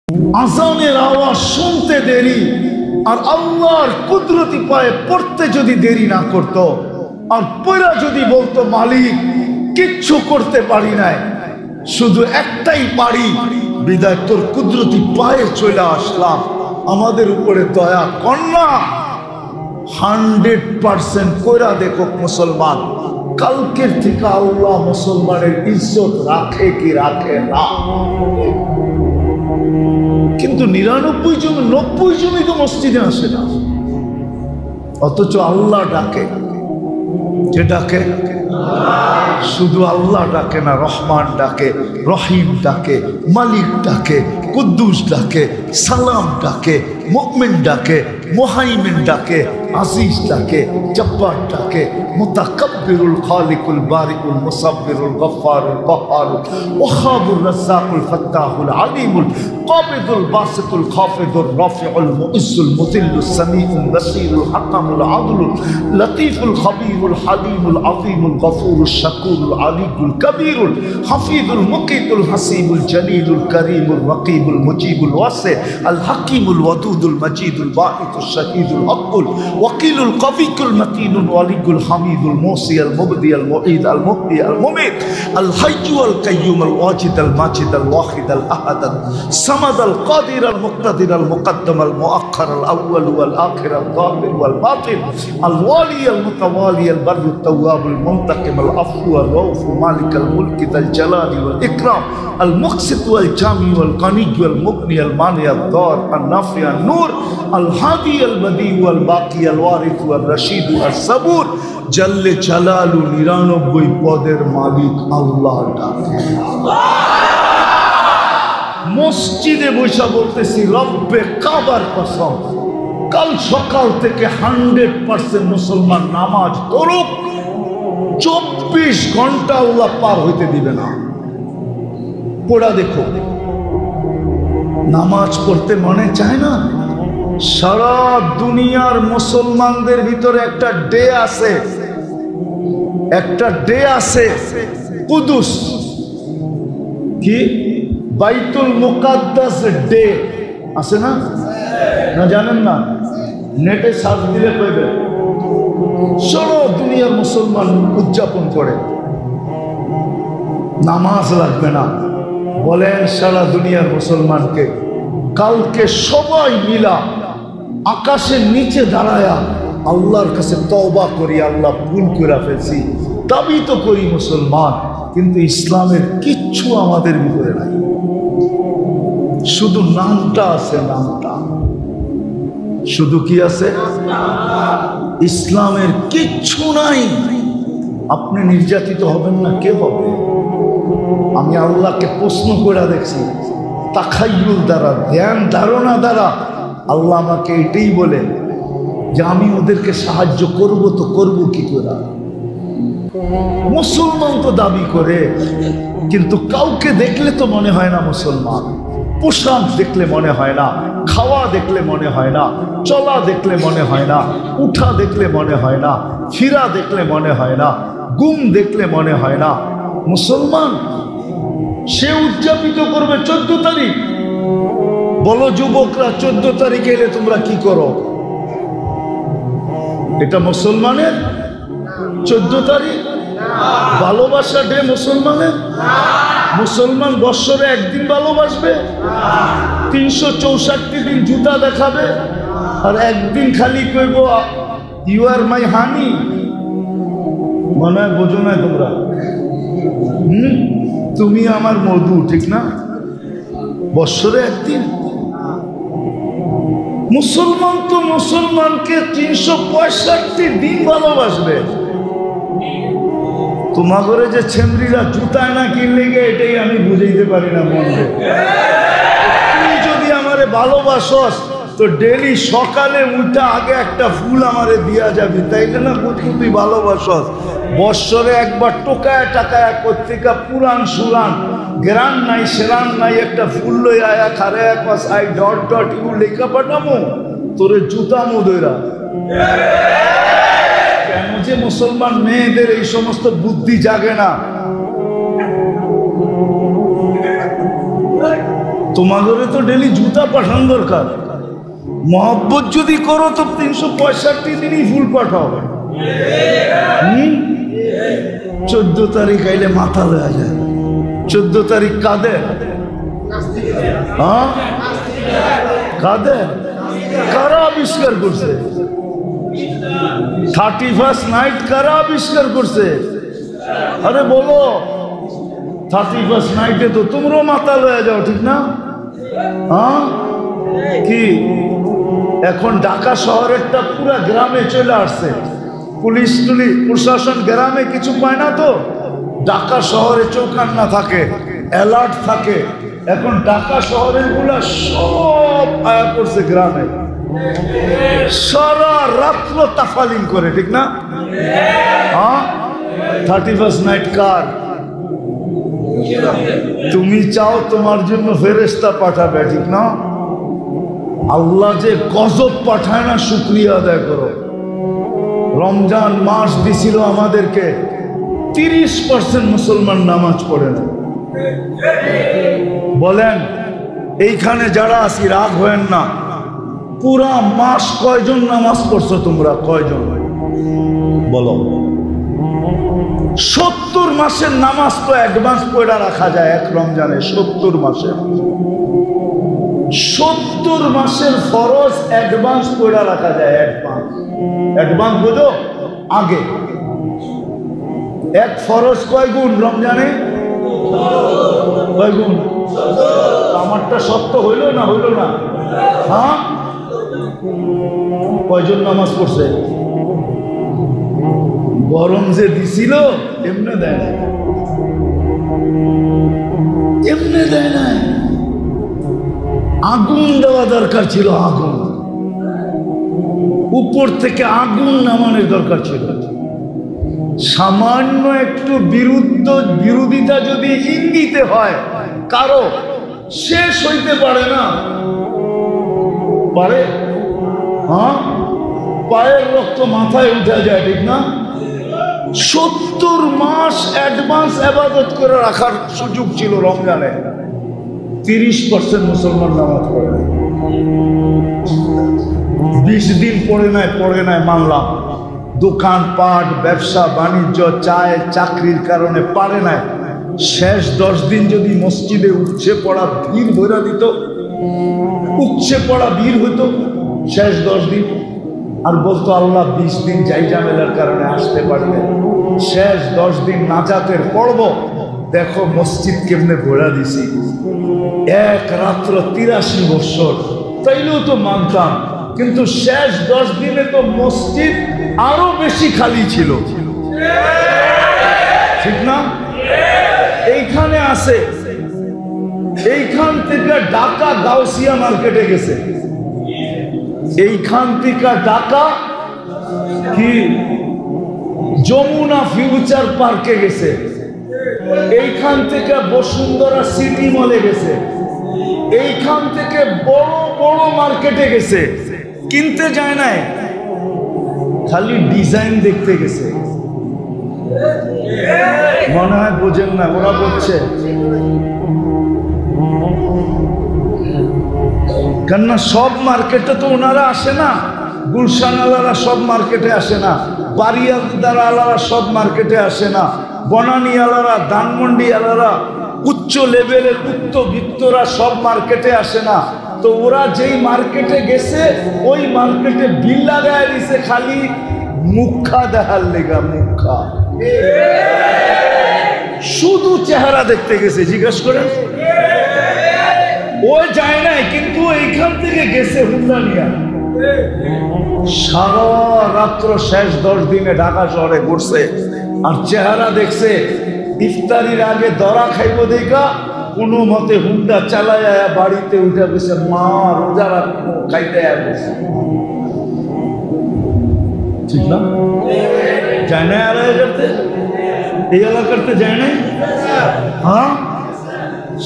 আজানের আওয়াজ শুনতে দেরি আর আল্লাহর কুদরতি পায়ে পড়তে যদি দেরি না করত, আর পড়া যদি বলতো মালিক কিচ্ছু করতে পারি নাই, শুধু একটাই পারি, বিদায় তোর কুদরতি পায়ে চলে আসলাম, আমাদের উপরে দয়া কর না। 100% কইরা দেখো মুসলমান, কালকের থেকে আল্লাহ মুসলমানের ইজ্জত রাখে কি রাখে না। কিন্তু 99 জন 90 জনই তো মসজিদে আসে না, অথচ আল্লাহ ডাকে। যে ডাকে শুধু আল্লাহ ডাকে না, রহমান ডাকে, রহিম ডাকে, মালিক ডাকে, কুদ্দুস ডাকে, সালাম ডাকে, মুমিন ডাকে, মুহাইমিন ডাকে, আজিজ ডাকে, জব্বার ডাকে, মুতাকাব্বিরুল খালিকুল বারিকুল মুসাব্বিরুল গফফারুল কহ্হারুল ওয়াহাবুর রাজ্জাকুল ফাত্তাহুল আলিমুল কাবিদুল বাসিতুল খাফিদুর রাফিউল মুইজ্জুল মুযিল্লুস সামিউল বাসীরুল হাকামুল আদলুল লতীফুল খবীরুল হালিমুল আযীমুল গফুরুশ শাকুরুল আলিয়ুল কবীরুল হাফিজুল মুকিতুল হাসিবুল জলিলুল করিমুল রকিবুল মুজিবুল ওয়াসি আল হাকিমুল ওয়াদুদুল মজিদুল বাঈতুশ শাহীদুল হকুল ওয়াকিলুল কবিকুল মতিনুল ওয়ালিকুল হামিদুল মুসি আল মুবদি আল মুঈদ আল মুহয়ি আল মুমীত আল হাইয়্যু আল কাইয়্যুম আল ওয়াজিদ আল মাজিদ আল ওয়াহিদ আল আহাদ আল সামাদ আল কাদির আল মুক্তাদির আল মুকদ্দম আল মুআখ্খার আল আউয়াল ওয়াল আখির আল যাহির ওয়াল বাতিন আল ওয়ালি আল মুতাওয়ালি আল বাররু التواب المنتقم العفو الرؤوف مالك الملك ذا الجلال والإكرام المقسط والجامع والغني والمغني المانع الضار النافع النور الهادي البديع والباقي الوارث والرشيد الصبور جل جلاله 99 পদের মালিক আল্লাহ ডাকে। মসজিদে বসে বলতেছি রব্বে কাবার কসম, কাল সকাল থেকে 100% মুসলমান নামাজ পড়ুক, 24 ঘন্টা আল্লাহ পার হইতে দিবে না। পড়া দেখো, নামাজ পড়তে মনে চায় না? সারা দুনিয়ার মুসলমানদের ভিতরে একটা ডে আছে, একটা ডে আছে কুদুস, কি বাইতুল মুকাদ্দাস ডে আছে না? না জানেন না? নেটে সার্চ দিলে পাইবে। সারা দুনিয়ার মুসলমান উদযাপন করে, নামাজ লাগবে না। বলেন সারা দুনিয়ার মুসলমানকে কালকে সবাই মিলা আকাশের নিচে দাঁড়ায়া আল্লাহর কাছে তওবা করি, আল্লাহ ভুল করে ফেলছি, দাবি তো করি মুসলমান, কিন্তু ইসলামের কিচ্ছু আমাদের ভিতরে নাই, শুধু নামটা আছে, নামটা শুধু কি আছে, ইসলামের কিচ্ছু নাই। আপনি নির্যাতিত হবেন না, কে হবে? আমি আল্লাহকে প্রশ্ন করে দেখছি, তাখায়ুল দ্বারা, ধ্যান ধারণা দ্বারা আল্লাহ আমাকে এটাই বলে যে আমি ওদেরকে সাহায্য করব, তো করব কি করে? মুসলমান তো দাবি করে, কিন্তু কাউকে দেখলে তো মনে হয় না মুসলমান। পোশাক দেখলে মনে হয় না, খাওয়া দেখলে মনে হয় না, চলা দেখলে মনে হয় না, উঠা দেখলে মনে হয় না, ফিরা দেখলে মনে হয় না, গুম দেখলে মনে হয় না মুসলমান। সে উদযাপিত করবে 14 তারিখ। বলো যুবকরা, 14 তারিখে এলে তোমরা কি করো? এটা মুসলমানের 14 তারিখ ভালোবাসা ডে মুসলমানের? মুসলমান বৎসরে একদিন ভালোবাসবে, 364 দিন জুতা দেখাবে, আর একদিন খালি কইব ইউ আর মাই হানি। মনে হয় বোঝো না তোমরা? তুমি আমার মধু, ঠিক না? বৎসরে একদিন। মুসলমান তো মুসলমানকে 365 দিন ভালোবাসবে। তোমার ঘরে যে ছেমরিরা জুতায় না কিনলে গে, এটাই আমি বুঝাইতে পারি না মনে। তুই যদি আমারে ভালোবাসস তো ডেলি সকালে উঠা আগে একটা ফুল আমারে দিয়া যাবি, তাইলে না বুঝবি তুই ভালোবাসস। বৎসরে একবার টোকায় টাকায় পত্রিকা পুরান সুরান গ্রান নাই সেরান নাই একটা ফুল লই আয়া খারে পাস আই ডট ডট ইউ লেখা পাঠামো তোরে জুতা মুদইরা। কেন যে মুসলমান মেয়েদের এই সমস্ত বুদ্ধি জাগে না? তোমাদের তো ডেলি জুতা পাঠান দরকার। মহব্বত যদি করো তো 365 দিনই ফুল পাঠাও। 14 তারিখ আইলে মাথা লয়া যায়। 14 তারিখ কাদের? হ্যাঁ, কাদের? কারা আবিষ্কার করছে? 31st নাইট কারা আবিষ্কার করছে? আরে বলো, 31st নাইটে তো তোমরাও মাথা লয়া যাও, ঠিক না? হ্যাঁ, কি এখন ঢাকা শহরেরটা পুরা গ্রামে চলে আসছে। পুলিশ টুলিশ প্রশাসন গ্রামে কিছু পায় না, তো ঢাকা শহরে চৌকান্না থাকে, অ্যালার্ট থাকে। এখন ঢাকা শহরের গুলা সব আয়া করছে গ্রামে, সারা রাত্র তাফালিং করে, ঠিক না? হ্যাঁ, 31st নাইট কার? তুমি চাও তোমার জন্য ফেরেশতা পাঠাবে, ঠিক না? আল্লাহ যে গজব পাঠায় না, শুকরিয়া আদায় করো। রমজান মাস দিছিল আমাদেরকে, 30% মুসলমান নামাজ পড়ে না। বলেন এইখানে যারা আছি রাগ হয়েন না, পুরা মাস কয়জন নামাজ পড়ছো তোমরা? কয়জন বলো? 70 মাসের নামাজ তো অ্যাডভান্স পড়া রাখা যায় এক রমজানে। 70 মাসের ফরজ অ্যাডভান্স পড়া রাখা যায়। অ্যাডভান্স বুঝো, আগে এক ফরজ কয় গুণ রমজানে? কয় গুণ? আমারটা সত্য হইল না? হইল না? হ্যাঁ, কয়জন নামাজ পড়ছে? গরম যে দিছিল এমনি দেয় না, এমনি দেয় না, আগুন দেওয়া দরকার ছিল। আগুন উপর থেকে আগুন নামানোর দরকার ছিল। সামান্য একটু বিরোধিতা যদি ইঙ্গিতে হয় কারো, শেষ হইতে পারে না। পারে? হ্যাঁ, পায়ের রক্ত মাথায় উঠে যায়, ঠিক না? 70 মাস অ্যাডভান্স ইবাদত করে রাখার সুযোগ ছিল রমজানে। 30% মুসলমান নামাজ পড়ে না। 20 দিন পড়ে নাই মানলাম। দোকানপাট, ব্যবসা বাণিজ্য, চায় চাকরির কারণে পারে নাই। শেষ 10 দিন যদি মসজিদে উপচে পড়া ভিড় ভরা দিত, উপচে পড়া ভিড় হইতো শেষ 10 দিন, আর বলতো আল্লাহ 20 দিন যাই ঝামেলার কারণে আসতে পারবে, শেষ 10 দিন নাজাতের পড়ব, দেখো মসজিদ কেমনে ভরা দিছি। এক রাত্র 83 বছর, তাইলেও তো মানতাম, কিন্তু শেষ 10 দিনে তো মসজিদ আরো বেশি খালি ছিল, ঠিক না? এইখানে আছে, এইখান থেকে ঢাকা গাউসিয়া মার্কেটে গেছে, এইখান থেকে ঢাকা কি যমুনা ফিউচার পার্কে গেছে, এইখান থেকে বসুন্ধরা সিটি মলে গেছে, এইখান থেকে বড় বড় মার্কেটে গেছে, কিনতে যায় নাই, খালি ডিজাইন দেখতে গেছে। মনে হয় বোঝেন না, ওরা বলছে কেননা সব মার্কেটে তো ওনারা আসে না, গুলশান আলারা সব মার্কেটে আসে না, বারিয়াদার আলারা সব মার্কেটে আসে না, বনানী আলারা, ধানমন্ডি আলারা, উচ্চ লেভেলের উচ্চবিত্তরা সব মার্কেটে আসে না। তো ওরা যেই মার্কেটে গেছে ওই মার্কেটে বিল লাগায় দিছে খালি মুখা দেখার লেগা, মুখা, শুধু চেহারা দেখতে গেছে। জিজ্ঞেস করেন, ও যায় নাই, কিন্তু এইখান থেকে গেছে হুন্ডা নিয়া। সারা রাত্র শেষ 10 দিনে ঢাকা শহরে ঘুরছে, আর চেহারা দেখছে ইফতারির আগে দরা খাইব দেখা কোনো মতে হুন্ডা চালায় বাড়িতে উঠে গেছে, মা রোজা রাখবো খাইতে গেছে, ঠিক না? যায় না আলাদা করতে, এই এলাকাতে যায় নাই। হ্যাঁ,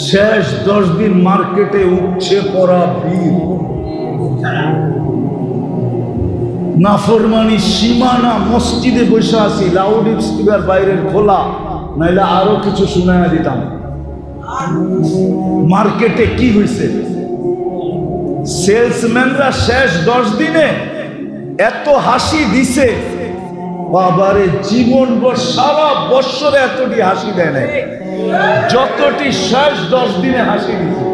শেষ 10 দিন মার্কেটে উঠছে পড়া ভিড়, নাফরমানি সীমানা। মসজিদে বসে আছি, লাউড স্পিকার বাইরের খোলা, নাইলে আরো কিছু শুনাইয়া দিতাম। মার্কেটে কি হয়েছে? সেলসম্যানরা শেষ 10 দিনে এত হাসি দিছে, বাবারে জীবন সারা বৎসরে এতটি হাসি দেয় না যতটি শেষ 10 দিনে হাসি দিছে।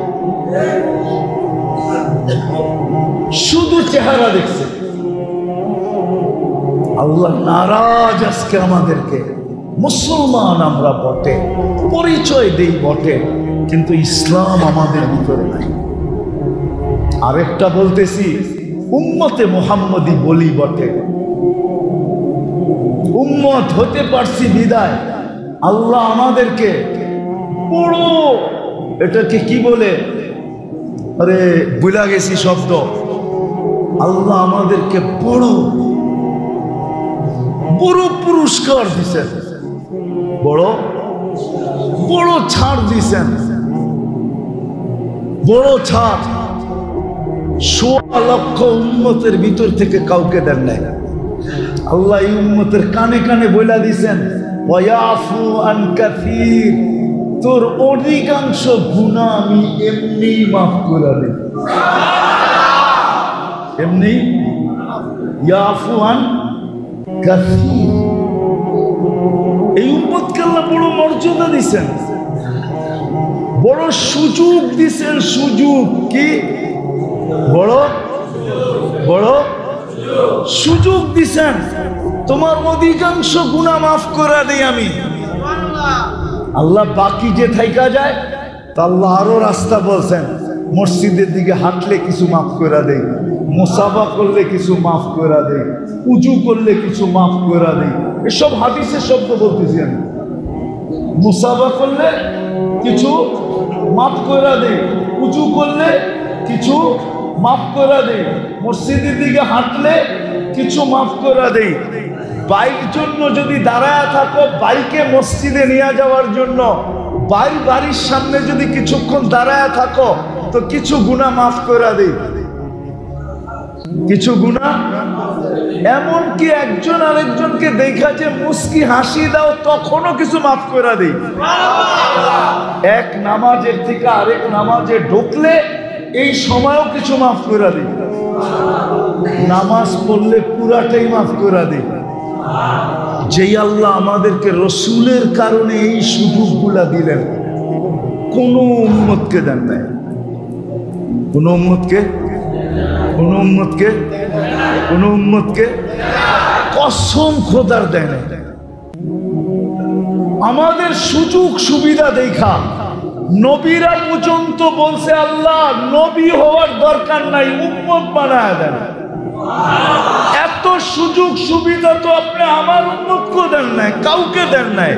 শুধু চেহারা দেখছে। আল্লাহ নারাজ আজকে আমাদেরকে। মুসলমান আমরা বটে, পরিচয় দেই বটে, কিন্তু ইসলাম আমাদের ভিতরে নাই। আরেকটা বলতেছি, উম্মতে মুহাম্মদী বলি বটে, উম্মত হতে পারছি বিদায় আল্লাহ আমাদেরকে বড়, এটাকে কি বলে, আরে ভুলা গেছি শব্দ, আল্লাহ আমাদেরকে বড় বড় পুরস্কার দিছেন, বড় বড় ছাড় দিছেন, বড় ছাড়। 1.25 লক্ষ উম্মতের ভিতর থেকে কাউকে দেন নাই। আল্লাহ এই উম্মতের কানে কানে বইলা দিছেন, ওয়ায়াফু আন কাসীর, তোর অধিকাংশ গুনাহ আমি এমনি মাফ করে দেই। এমনি ইয়াফু আন কাসীর। এই উম্মতকে আল্লাহ বড় মর্যাদা দিছেন, বড় সুযোগ দিছেন। সুযোগ কি? বড় বড় সুযোগ দিছেন, তোমার অধিকাংশ গুনাহ মাফ করে দেই আমি। আল্লাহ বাকি যে থাইকা যায় তা আল্লাহ আরো রাস্তা বলছেন, মসজিদের দিকে হাঁটলে কিছু মাফ করে দেই, মুসাফা করলে কিছু মাফ করে দেই, উজু করলে কিছু মাফ করে দেই। এসব হাদিসের শব্দ বলতেছি আমি। মুসাফা করলে কিছু মাফ করে দেই, উজু করলে কিছু মাফ করে দেই, মসজিদের দিকে হাঁটলে কিছু মাফ করে দেই। বাইক জন্য যদি দাঁড়ায় থাকো, বাইকে মসজিদে নিয়ে যাওয়ার জন্য বাড়ির সামনে যদি কিছুক্ষণ দাঁড়ায় থাকো তো কিছু গুনাহ মাফ করে দেই, কিছু গুনাহ। এমনকি একজন আরেকজনকে দেখা যে মুস্কি হাসি দাও, তখনও কিছু মাফ করে দেই। এক নামাজের থেকে আরেক নামাজে ঢুকলে এই সময়ও কিছু মাফ করে দিই। নামাজ পড়লে পুরাটাই মাফ করে দিই। যেই আল্লাহ আমাদেরকে রসুলের কারণে এই সুযোগগুলা দিলেন, কোন উম্মতকে দেন নাই। কোন উম্মতকে কসম খোদার দেয় না। আমাদের সুযোগ সুবিধা দেখা নবীরা পর্যন্ত বলছে, আল্লাহ নবী হওয়ার দরকার নাই, উম্মত বানায় দেন। এত সুযোগ সুবিধা তো আপনি আমার উম্মতকে দেন নাই, কাউকে দেন নাই।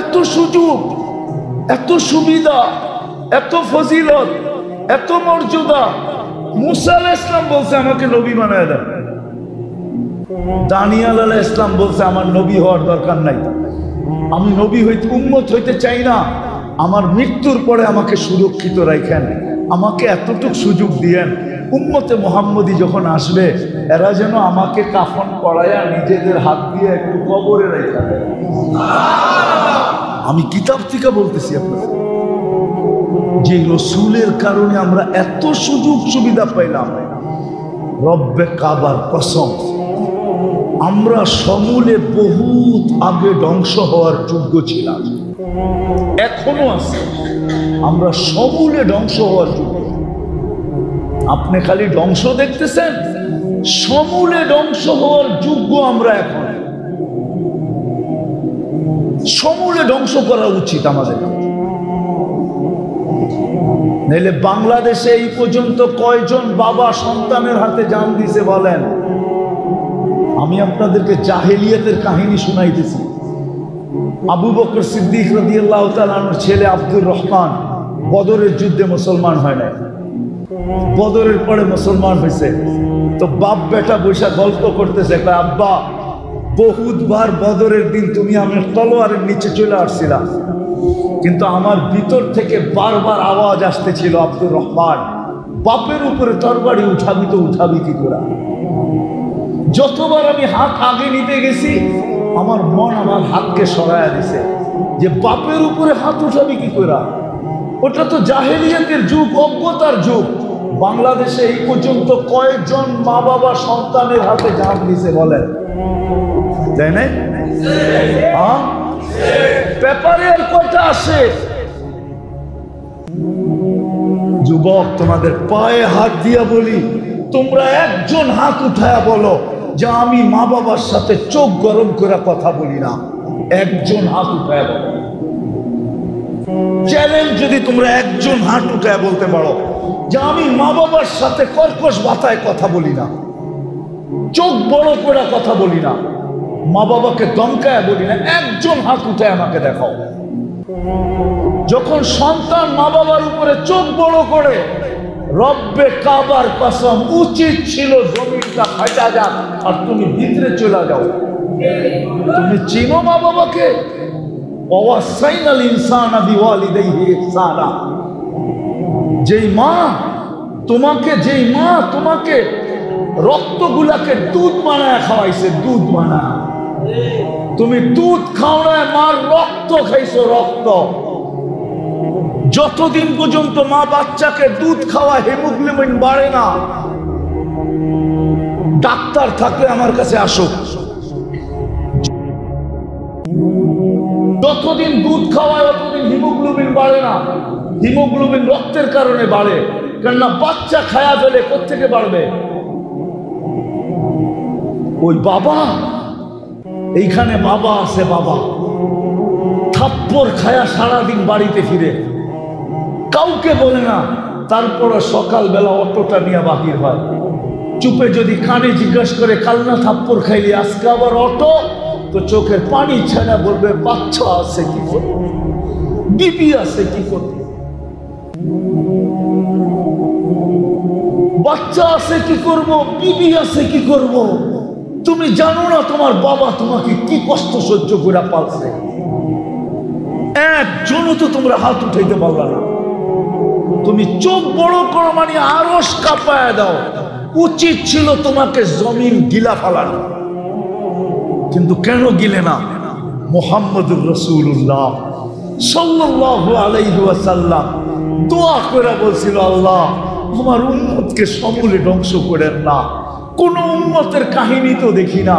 এত সুযোগ, এত সুবিধা, এত ফজিলত, এত মর্যাদা। মুসা আলাইহিস সালাম বলছে আমাকে নবী বানায় দেন। দানিয়েল আলাইহিস সালাম বলছে আমার নবী হওয়ার দরকার নাই, আমি নবী হইতে উম্মত হইতে চাই না, আমার মৃত্যুর পরে আমাকে সুরক্ষিত রাখেন, আমাকে এতটুকু সুযোগ দিয়েন, উম্মতে মুহাম্মদী যখন আসবে এরা যেন আমাকে কাফন পরায়া নিজেদের হাত দিয়ে একটু কবরে রেখে দেয়। আমি কিতাব থেকে বলতেছি আপনাদের, যে রসুলের কারণে আমরা এত সুযোগ সুবিধা পাইলাম। রব্বে কাবার কসম, আমরা সমূলে বহুত আগে ধ্বংস হওয়ার যোগ্য ছিলাম, এখনো আছে। আমরা সমূলে ধ্বংস হওয়ার যোগ্য। আপনি খালি ধ্বংস দেখতেছেন, সমূলে ধ্বংস হওয়ার যোগ্য আমরা এখন। সমূলে ধ্বংস করা উচিত আমাদের। নাইলে বাংলাদেশে এই পর্যন্ত কয়জন বাবা সন্তানের হাতে জান দিছে বলেন? আমি আপনাদেরকে জাহেলিয়াতের কাহিনী শুনাইতেছি। আবু বকর সিদ্দিক রাদিয়াল্লাহু তাআলা আনহুর ছেলে আব্দুর রহমান বদরের যুদ্ধে মুসলমান হয় নাই, বদরের পরে মুসলমান হয়েছে। তো বাপ বেটা বৈশা গল্প করতেছে, আব্বা বহুতবার বদরের দিন তুমি আমার তলোয়ারের নিচে চলে আসছিলাম, কিন্তু আমার ভিতর থেকে বারবার আওয়াজ আসতেছিল, আব্দুর রহমান বাপের উপরে তরবারি উঠাবি তো উঠাবি কি করে? যতবার আমি হাত আগে নিতে গেছি আমার মন আমার হাতকে সরাইয়া দিছে যে বাপের উপরে হাত উঠাবি কি করে? ওটা তো জাহেলিয়াতের যুগ, অজ্ঞতার যুগ। বাংলাদেশে এই পর্যন্ত কয়েকজন মা বাবা সন্তানের হাতে জান দিছে বলেন, তাই না? পেপারে আর কয়টা আসে? যুবক, তোমাদের পায়ে হাত দিয়া বলি, তোমরা একজন হাত উঠায়া বলো যে আমি মা বাবার সাথে চোখ গরম করে কথা বলি না। একজন হাত উঠায়া বলো। চ্যালেঞ্জ, যদি তোমরা একজন হাত উঠায়া বলতে পারো যে আমি মা বাবার সাথে কর্কশ ভাষায় কথা বলি না, চোখ বড় করে কথা বলি না, মা বাবাকে দমকায় বলি না, একজন হাত উঠায় আমাকে দেখাও। যখন সন্তান মা বাবার উপরে চোখ বড় করে, রব্বে কাবার কসম, উচিত ছিল জমিনটা ফাটা যাক আর তুমি ভিতরে চলে যাও। তুমি চিনো মা বাবাকে? ওয়াসাইনাল ইনসানা বিওয়ালিদাইহি ইহসানা। যেই মা তোমাকে রক্তগুলাকে দুধ বানায় খাওয়াইছে, দুধ বানায়, তুমি দুধ খাও না, মার রক্ত খাইছো, রক্ত। যতদিন পর্যন্ত মা বাচ্চাকে দুধ খাওয়া, হিমোগ্লোবিন বাড়ে না। ডাক্তার থাকলে আমার কাছে আসো। যতদিন দুধ খাওয়ায় ততদিন হিমোগ্লোবিন বাড়ে না। হিমোগ্লোবিন রক্তের কারণে বাড়ে, কেননা বাচ্চা খায়া ফেলে, কোত্থেকে বাড়বে? ওই বাবা, এইখানে বাবা আছে, বাবা থাপ্পড় খায়া সারাদিন বাড়িতে ফিরে, কাউকে বলে না, তারপরে সকালবেলা অটোটা নিয়ে বাহির হয়। চুপে যদি কানে জিজ্ঞাসা করে কাল না থাপ্পড় খাইলি, আজকে আবার অটো, তো চোখের পানি ছাড়া বলবে বাচ্চা আছে কি করবো, বিবি আছে কি করবো, বাচ্চা আছে কি করব, বিবি আছে কি করব। তুমি জানো না তোমার বাবা তোমাকে কি কষ্ট সহ্য করে পালছে। একজনও তো তোমরা হাত উঠাইতে পারলা না। তুমি চোখ বড় করো মানে আরশ কাঁপায় দাও। উচিত ছিল তোমাকে জমিন গিলা ফেলানো, কিন্তু কেন গিলে না? মুহাম্মদুর রাসূলুল্লাহ সাল্লাল্লাহু আলাইহি ওয়াসাল্লাম দোয়া করে বলছিল, আল্লাহ আমার উম্মতকে সমূলে ধ্বংস করেন না। কোন উম্মতের কাহিনী তো দেখি না,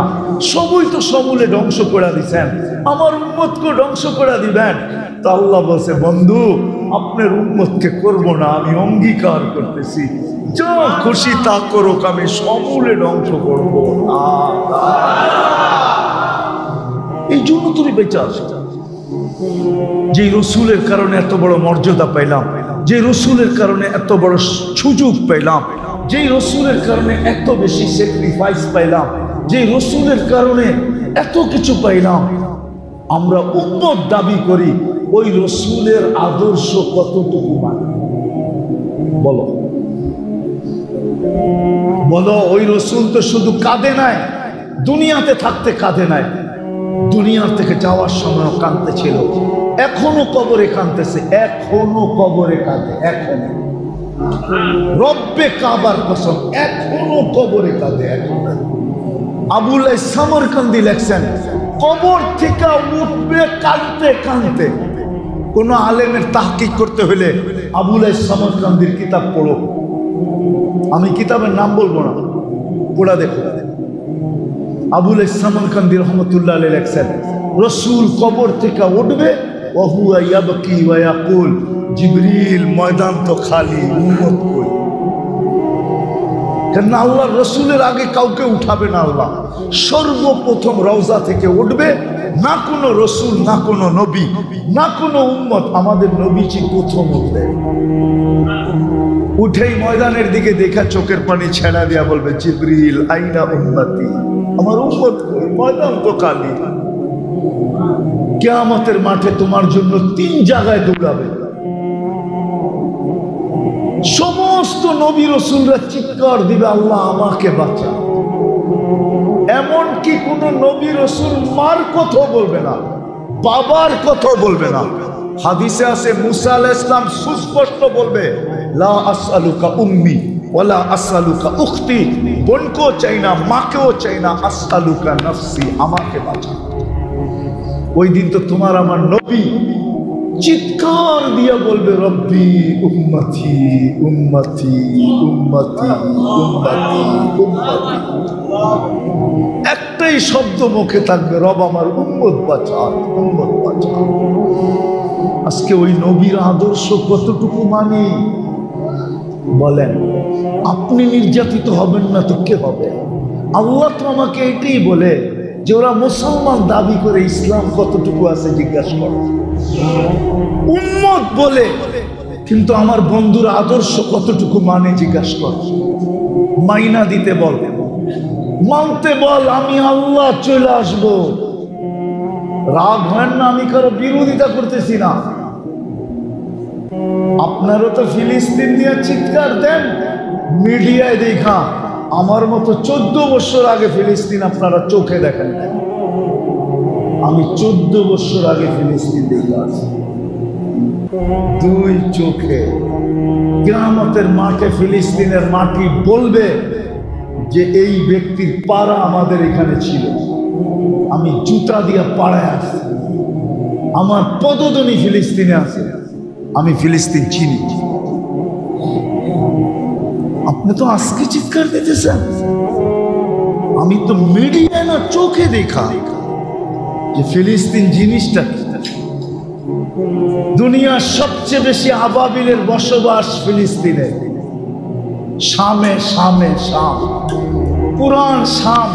সবই তো সমূলে ধ্বংস করে দিচ্ছেন, আমার উম্মতকে ধ্বংস করে দিবেন। তো আল্লাহ বলছে, বন্ধু আপনার উম্মতকে করব না, আমি অঙ্গীকার করতেছি, যা খুশি তা করুক, আমি সমূলে ধ্বংস করবো না। এই জন্য তুমি বেঁচে আছো। যে রসুলের কারণে এত বড় মর্যাদা পাইলাম, যে রসুলের কারণে এত বড় সুযোগ পাইলাম, যে রসুলের কারণে এত বেশি স্যাক্রিফাইস পাইলাম, যে রসুলের কারণে এত কিছু পাইলাম, আমরা উম্মত দাবি করি, ওই রসুলের আদর্শ কতটুকু মানে? বলো বলো। ওই রসুল তো শুধু কাঁদে নাই, দুনিয়াতে থাকতে কাঁদে নাই, দুনিয়ার থেকে যাওয়ার সময় কাঁদতে ছিল, এখনো কবরে কাঁদতেছে, এখনো কবরে কাঁদে, এখনো রব্বে কাবার কসম, এখনো কবরে কাঁদে। আবুল সামরকান্দি লেখছেন, কবর থেকে উঠবে কাঁদতে কাঁদতে। কোন আলেমের তাহকিক করতে হলে আবুল সামরকান্দির কিতাব পড়ো। আমি কিতাবের নাম বলবো না, পড়া দেখো। আবুল সামরকান্দি রহমতুল্লাহ আলাইহি লেখছেন, রসুল কবর থেকে উঠবে, ওহুয়া ইয়াবকি ওয়া ইয়াকুল, জিবরিল ময়দান তো খালি, উম্মত কই? কেন আল্লাহ রসুলের আগে কাউকে উঠাবে না। আল্লাহ সর্বপ্রথম রওজা থেকে উঠবে, না কোনো রসুল, না কোনো নবী, না কোনো উম্মত, আমাদের নবীজি প্রথম উঠবে। উঠেই ময়দানের দিকে দেখা চোখের পানি ছেড়া দিয়া বলবে, জিবরিল আইনা উম্মতি, আমার উম্মত কই? ময়দান তো খালি। কিয়ামতের মাঠে তোমার জন্য 3 জায়গায় দৌড়াবে। সমস্ত নবী রসুলরা চিৎকার দিবে, আল্লাহ আমাকে বাঁচা। এমনকি কোন নবী রসুল মার কথা বলবে না, বাবার কথা বলবে না। হাদিসে আছে মুসা আলাইহিস সালাম সুস্পষ্ট বলবে, লা আসআলুকা উম্মি ওয়ালা আসআলুকা উখতি, বোনকেও চাই না, মাকেও চাই না, আসআলুকা নাফসি, আমাকে বাঁচা। ওই দিন তো তোমার আমার নবী চিৎকার দিয়া বলবে, রব্বি উম্মতি উম্মতি উম্মতি উম্মতি উম্মতি। একটাই শব্দ মুখে থাকবে, রব আমার উম্মত বাঁচান, উম্মত বাঁচান। আজকে ওই নবীর আদর্শ কতটুকু মানি বলেন? আপনি নির্যাতিত হবেন না তো কে হবে? আল্লাহ তো আমাকে এটাই বলে যে ওরা মুসলমান দাবি করে ইসলাম কতটুকু আছে জিজ্ঞাসা করো। উম্মত বলে, কিন্তু আমার বন্ধুর আদর্শ কতটুকু মানে জিজ্ঞাসা কর। মাইনা দিতে বল, মানতে বল, আমি আল্লাহ চলে আসবো। রাগ হয় না, আমি কারো বিরোধিতা করতেছি না। আপনারও তো ফিলিস্তিন নিয়ে চিৎকার দেন মিডিয়ায় দেখা, আমার মতো 14 বছর আগে ফিলিস্তিন আপনারা চোখে দেখেন। আমি 14 বছর আগে ফিলিস্তিন দেখে আসি, 2 চোখে। কিয়ামতের মাঠে ফিলিস্তিনের মাটি বলবে যে এই ব্যক্তির পাড়া আমাদের এখানে ছিল, আমি জুতা দিয়ে পাড়ায় আসি, আমার পদধ্বনি ফিলিস্তিনে আছে, আমি ফিলিস্তিন চিনি। আপনি তো আজকে চিৎকার দিতেছেন, আমি তো মিডিয়ায় না চোখে দেখা যে ফিলিস্তিন জিনিসটা। দুনিয়ার সবচেয়ে বেশি আবাবিলের বসবাস ফিলিস্তিনে, শামে, শামে, শাম, পুরান শাম,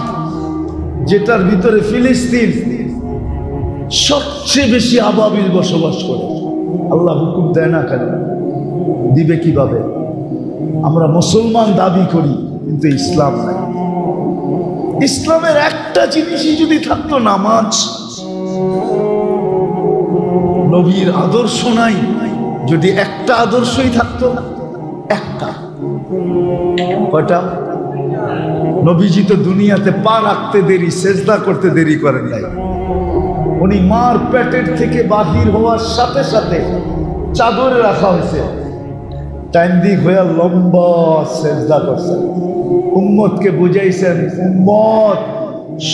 যেটার ভিতরে ফিলিস্তিন, সবচেয়ে বেশি আবাবিল বসবাস করে। আল্লাহ হুকুম দেয় না কেন? দিবে কিভাবে? আমরা মুসলমান দাবি করি কিন্তু ইসলাম নাই। ইসলামের একটা জিনিসই যদি থাকতো, নামাজ। নবীর আদর্শ নাই, যদি একটা আদর্শই থাকতো, একটা, কয়টা? নবীজি তো দুনিয়াতে পা রাখতে দেরি, সেজদা করতে দেরি করেন নাই। উনি মার পেটের থেকে বাহির হওয়ার সাথে সাথে চাদরে রাখা হয়েছে, টাইম দিক হয়ে লম্বা সেজদা করছেন। উম্মতকে বুঝাইছেন, উম্মত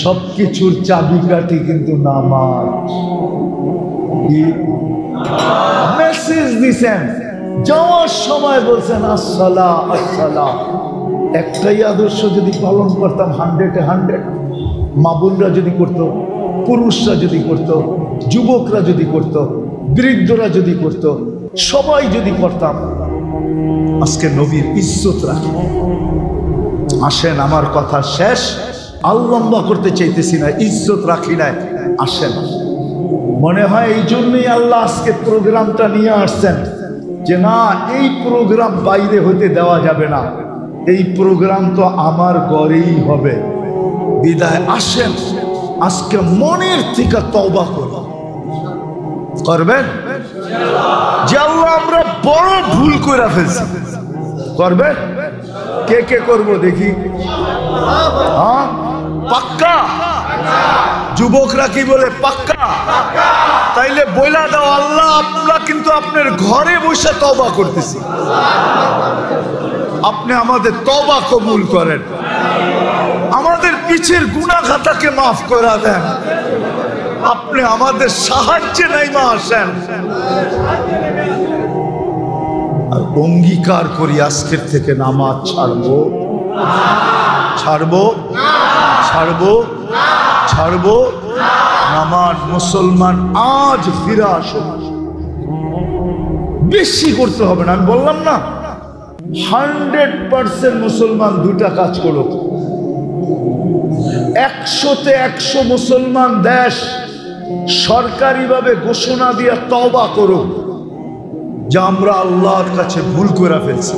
সবকিছুর চাবিকাঠি কিন্তু নামাজ। মেসেজ দিছেন, যাওয়ার সময় বলছেন আসসালা আসসালা। একটাই আদর্শ যদি পালন করতাম 100-এ 100, মা বোনরা যদি করত, পুরুষরা যদি করত, যুবকরা যদি করত, বৃদ্ধরা যদি করত, সবাই যদি করতাম, আজকে নবীর ইজ্জত রাখি। আসেন, আমার কথা শেষ, আর লম্বা করতে চাইতেছি না, ইজ্জত রাখি নাই। আসেন, মনে হয় এই জন্যই আল্লাহ আজকে প্রোগ্রামটা নিয়ে আসছেন যে না, এই প্রোগ্রাম বাইরে হতে দেওয়া যাবে না, এই প্রোগ্রাম তো আমার ঘরেই হবে। বিদায় আসেন, আজকে মনের থেকে তওবা করবেন যে আল্লাহ আমরা বড় ভুল করে ফেলছি। করবেন? কে কে করবো দেখি? হ্যাঁ, পাক্কা? যুবকরা কি বলে? পাক্কা? তাইলে বইলা দাও, আল্লাহ আমরা কিন্তু আপনার ঘরে বসে তওবা করতেছি, আপনি আমাদের তওবা কবুল করেন, আমাদের পিছের গুনাহ খাতাকে মাফ করে দেন, আপনি আমাদের সাহায্যে নাইমা আসেন। আর অঙ্গীকার করি আজকের থেকে নামাজ ছাড়বো, ছাড়বো, ছাড়বো, ছাড়বো। নামাজ মুসলমান আজ ফিরে আসো, বেশি করতে হবে না। আমি বললাম না 100% মুসলমান 2টা কাজ করো। 100-তে 100 মুসলমান দেশ সরকারিভাবে ঘোষণা দিয়ে তওবা করো যে আমরা আল্লাহর কাছে ভুল করে ফেলছি।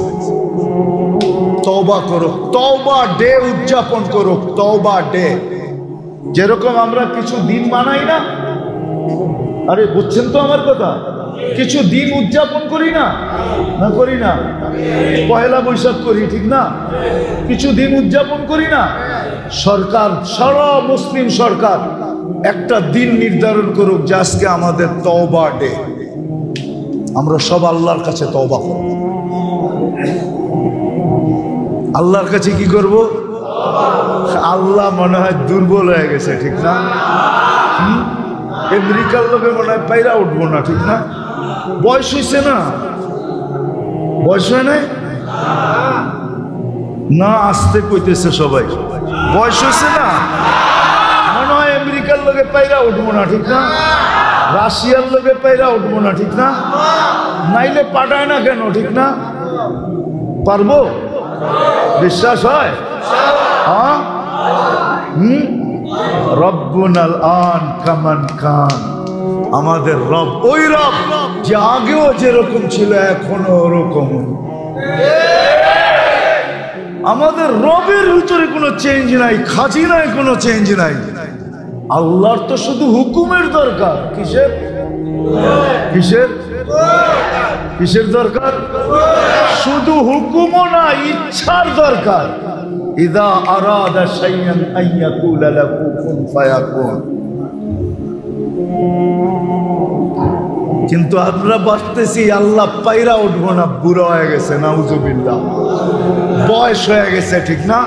তওবা করো, তওবা ডে উদযাপন করো, তওবা ডে। যেরকম আমরা কিছু দিন মানাই না, আরে বুঝছেন তো আমার কথা, কিছু দিন উদযাপন করি না, না করি না? পয়লা বৈশাখ করি, ঠিক না? কিছু দিন উদযাপন করি না? সরকার, সারা মুসলিম সরকার একটা দিন নির্ধারণ করুক যে আজকে আমাদের তওবা ডে, আমরা সব আল্লাহর কাছে তওবা করব। আল্লাহর কাছে কি করব? আল্লাহ মনে হয় দুর্বল হয়ে গেছে, ঠিক না? আমেরিকার লোকে মনে হয় পাইরা উঠবো না, ঠিক না? বয়স হয়েছে না? বয়স হয় নাই না? আসতে কইতেছে সবাই, বয়স হয়েছে না? মনে হয় আমেরিকার লোকে পাইরা উঠবো না, ঠিক না? রাশিয়ার লোকে পাইরা উঠবো না, ঠিক না? নাইলে পাঠায় না কেন, ঠিক না? পারবো? বিশ্বাস হয়? হ্যাঁ। রব্বুনাল আন কামান কান, আমাদের রব ওই রব যে আগেও যেরকম ছিল এখনো ওরকম। আমাদের রবের ভিতরে কোনো চেঞ্জ নাই, খাজিনায় কোনো চেঞ্জ নাই। আল্লাহর তো শুধু হুকুমের দরকার। কিসের কিসের কিসের দরকার? শুধু হুকুমও না, ইচ্ছার দরকার। ইযা আরাদা শাইআন আন ইয়াকুলা লাহু কুন ফায়াকুন। কিন্তু আমরা ভাবতেছি আল্লাহ পাইরা উঠবো না, বুড়ো হয়ে গেছে, নাউজুবিল্লাহ, বয়স হয়ে গেছে, ঠিক না?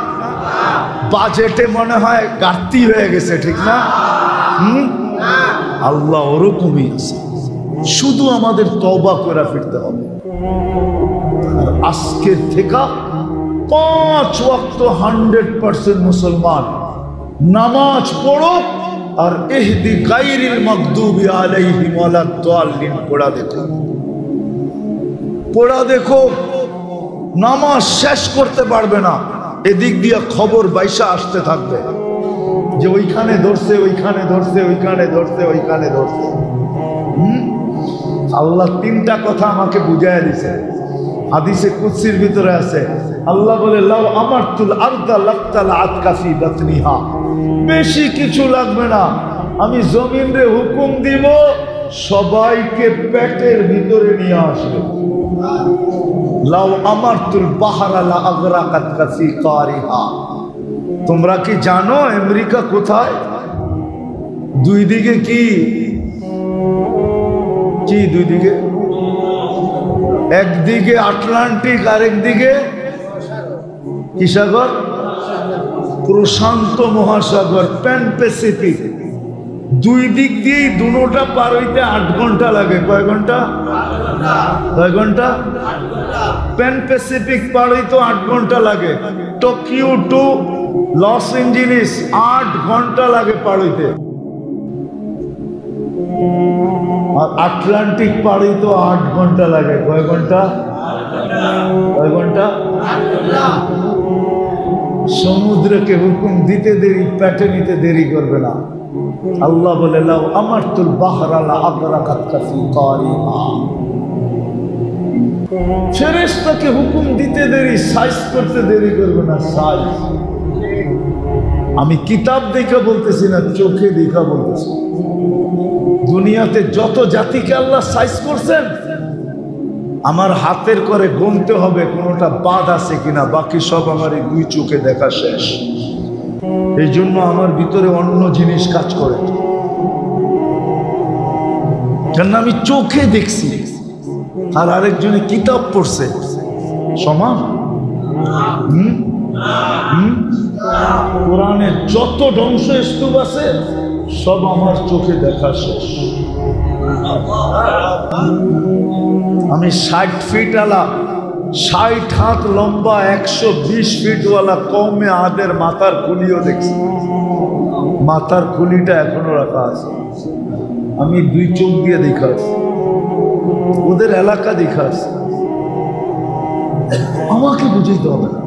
বাজেটে মনে হয় ঘাটতি হয়ে গেছে, ঠিক না? আল্লাহ ওরকমই আছে, শুধু আমাদের তওবা করে ফিরতে হবে। আর আজকের থেকে 5 ওয়াক্ত 100% মুসলমান নামাজ পড়ো আর ইহদি গায়রিল মাগদুবি আলাইহিম ওয়ালাদ দাল্লিন পড়া দেখো, পড়া দেখো। নামাজ শেষ করতে পারবে না, এদিক দিয়ে খবর বাইসা আসতে থাকবে যে ওইখানে ধরছে, ওইখানে ধরছে, ওইখানে ধরছে, ওইখানে ধরছে। আল্লাহ 3টা কথা আমাকে বুঝাইয়া দিছে, হাদিসে কুদসির ভিতরে আছে। আল্লাহ বলে, লাউ আমারতুল আরদা লাক্তাল আতকাফি বাতনিহা, বেশি কিছু লাগবে না, আমি জমিনে হুকুম দিব সবাইকে পেটের ভিতরে নিয়ে আসবে। লাউ আমারতুল বাহরা লা আগরাকাত কাফি কারিহা। তোমরা কি জানো আমেরিকা কোথায়? দুই দিকে কি কি দুই দিকে? একদিকে আটলান্টিক, আরেকদিকে কি সাগর? প্রশান্ত মহাসাগর, প্যান প্যাসিফিক। দুই দিক দিয়েই দুটোটা পার হইতে 8 ঘন্টা লাগে। কয় ঘন্টা? কয় ঘন্টা? প্যান প্যাসিফিক পার হইতে 8 ঘন্টা লাগে। টোকিও টু লস এঞ্জেলিস 8 ঘন্টা লাগে পার হইতে। আর আটলান্টিক পার হইতে 8 ঘন্টা লাগে। কয় ঘন্টা? কয় ঘন্টা? সমুদ্রকে হুকুম দিতে দেরি, পেটে নিতে দেরি করবে না। আল্লাহ বলে, লাউ আমারতুল বাহরা লা আগরাকাত কাফি কারিহা। ফেরেশতাকে হুকুম দিতে দেরি, সাইজ করতে দেরি করবে না। সাইজ আমি কিতাব দেখে বলতেছি না, চোখে দেখা বলতেছি। দুনিয়াতে যত জাতিকে আল্লাহ সাইজ করছেন, আমার হাতের করে গুনতে হবে কোনটা বাদ আছে কিনা, বাকি সব আমার এই 2 চোখে দেখা শেষ। এই জন্য আমার ভিতরে অন্য জিনিস কাজ করে, কেন আমি চোখে দেখছি আর আরেকজনে কিতাব পড়ছে। সমান? কোরআনের যত ধ্বংস স্তূপ আছে সব আমার চোখে দেখা শেষ। আমি 60 ফিট আলা, 60 হাত লম্বা, 120 ফিট ওয়ালা কওমে আদের মাথার খুলিও দেখছি। মাথার খুলিটা এখনো রাখা আছে, আমি 2 চোখ দিয়ে দেখা আছি, ওদের এলাকা দেখা আছে। আমাকে বুঝাইতে হবে না,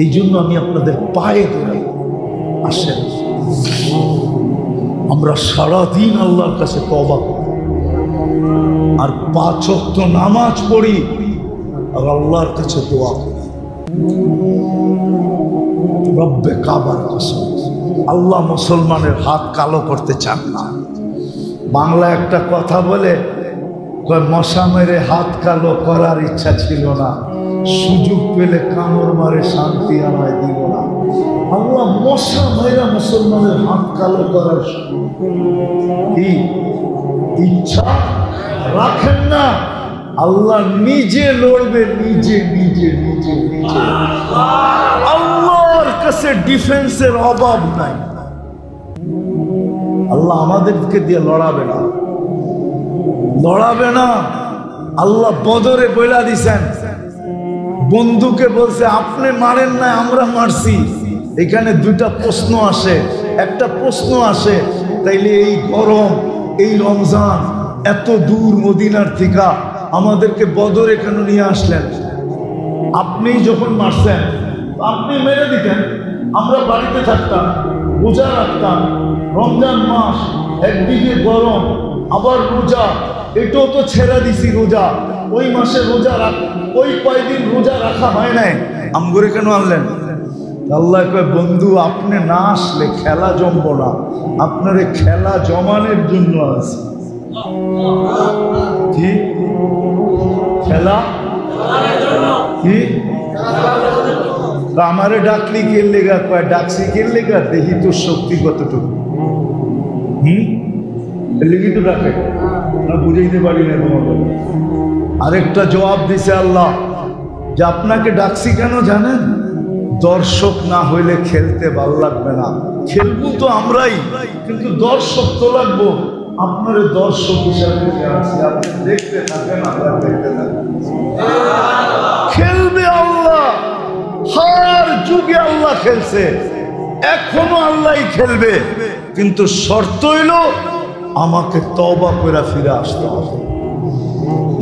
এই জন্য আমি আপনাদের পায়ে ধরে আসেন। আমরা সারাদিন আল্লাহর কাছে তওবা করি আর 5 ওয়াক্ত নামাজ পড়ি আর আল্লাহর কাছে দোয়া করি। রব্বে কাবার কসম, আল্লাহ মুসলমানের হাত কালো করতে চান না। বাংলা একটা কথা বলে, মশা মেরে হাত কালো করার ইচ্ছা ছিল না, সুযোগ পেলে কামড় মারে শান্তি আমায় দিল না। আল্লাহ মশা মেরা মুসলমানের হাত কালো করার কি ইচ্ছা রাখেন না। আল্লাহ নিজে লড়বে, নিজে নিজে নিজে নিজে। আল্লাহর কাছে ডিফেন্সের অভাব নাই। আল্লাহ আমাদেরকে দিয়ে লড়াবে না, লড়াবে না। আল্লাহ বদরে বইলা দিছেন, বন্ধুকে বলছে আপনি মারেন না, আমরা মারছি। এখানে দুইটা প্রশ্ন আসে, একটা প্রশ্ন আসে, তাইলে এই গরম, এই রমজান, এত দূর মদিনার থেকে আমাদেরকে বদরে কেন নিয়ে আসলেন? আপনি যখন মারছেন আপনি মেরে দিতেন, আমরা বাড়িতে থাকতাম, রোজা রাখতাম। রমজান মাস, একদিকে গরম, আবার রোজা, এটাও তো ছেড়ে দিছি রোজা। ওই মাসে রোজা ওই কয়দিন রোজা রাখা হয় নাই, আমগরে কেন আনলেন? আল্লাহ কয়, বন্ধু আপনি না আসলে খেলা জমব না, আপনার খেলা জমানোর জন্য আছে। কি খেলা? কি আমারে ডাকলি কে লেগা? কয় ডাকছি কে লেগা? দেখি তোর শক্তি কতটুকু। লিখি তো ডাকে না, বুঝাইতে পারি না তোমাকে। আরেকটা জবাব দিছে আল্লাহ যে আপনাকে ডাকছি কেন জানেন? দর্শক না হইলে খেলতে ভাল লাগবে না। খেলবো তো আমরাই, কিন্তু দর্শক তো লাগবো। আপনার দর্শক হিসাবে আপনি দেখতে থাকেন, আমরা দেখতে থাকেন। খেলবে আল্লাহ, হার যুগে আল্লাহ খেলছে, এখনো আল্লাহই খেলবে, কিন্তু শর্ত হইল আমাকে তওবা করে ফিরে আসতে হবে।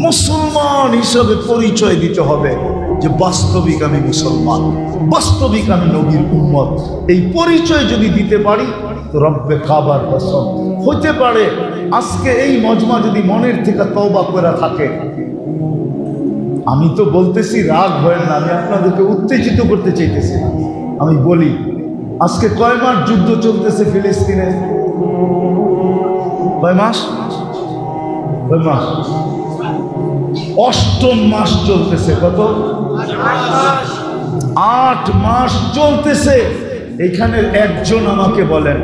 মুসলমান হিসাবে পরিচয় দিতে হবে যে বাস্তবিক আমি মুসলমান, বাস্তবিক আমি নবীর উম্মত। এই পরিচয় যদি দিতে পারি তো রব্বে কাবার কসম, হতে পারে আজকে এই মজমা যদি মনের থেকে তওবা করে থাকে। আমি তো বলতেছি রাগ হয় না, আমি আপনাদেরকে উত্তেজিত করতে চাইতেছি না। আমি বলি আজকে কয় মাস যুদ্ধ চলতেছে ফিলিস্তিনে? কয় মাস? কয় মাস? 8ম মাস চলতেছে। কত? 8 মাস চলতেছে। এখানে একজন আমাকে বলেন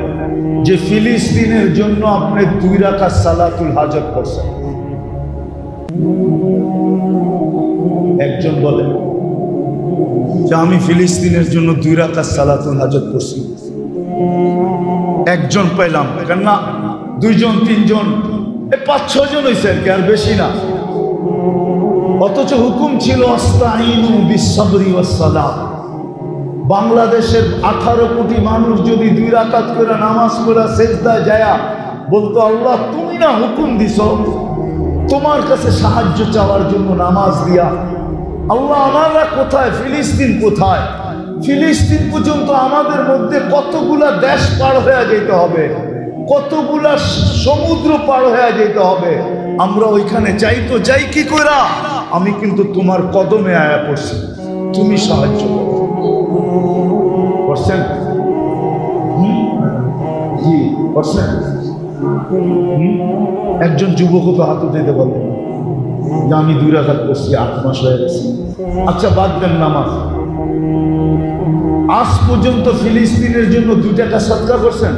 যে ফিলিস্তিনের জন্য আপনি 2 রাকাত সালাতুল হাজত করছেন? একজন বলেন যে আমি ফিলিস্তিনের জন্য 2 রাকাত সালাতুল হাজত করছি? একজন পেলাম, কেননা 2 জন 3 জন, 5-6 জন হয়েছে আর কি, আর বেশি না। অথচ হুকুম ছিল আস্তাইনু বিসসবরি ওয়াসসালাহ। বাংলাদেশের 18 কোটি মানুষ যদি 2 রাকাত করে নামাজ পড়া সেজদায় যায়া বলতো, আল্লাহ তুমি না হুকুম দিছো তোমার কাছে সাহায্য চাওয়ার জন্য নামাজ দিয়া, আল্লাহ আমরা কোথায়? ফিলিস্তিন কোথায়? ফিলিস্তিন পর্যন্ত আমাদের মধ্যে কতগুলা দেশ পার হয়ে যেতে হবে, কতগুলা সমুদ্র পার হয়ে যেতে হবে। আমরা ওইখানে যাই তো যাই কি কইরা? আমি কিন্তু তোমার কদমে আয়া পড়ছি, তুমি সাহায্য করছেন। জি করছেন। একজন যুবক তো হাত উঠাইতে বলবেন যে আমি 2 রাকাত করছি, 8 মাস হয়ে গেছে। আচ্ছা বাদ দেন নামাজ, আজ পর্যন্ত ফিলিস্তিনের জন্য 2 টাকা সদকা করছেন?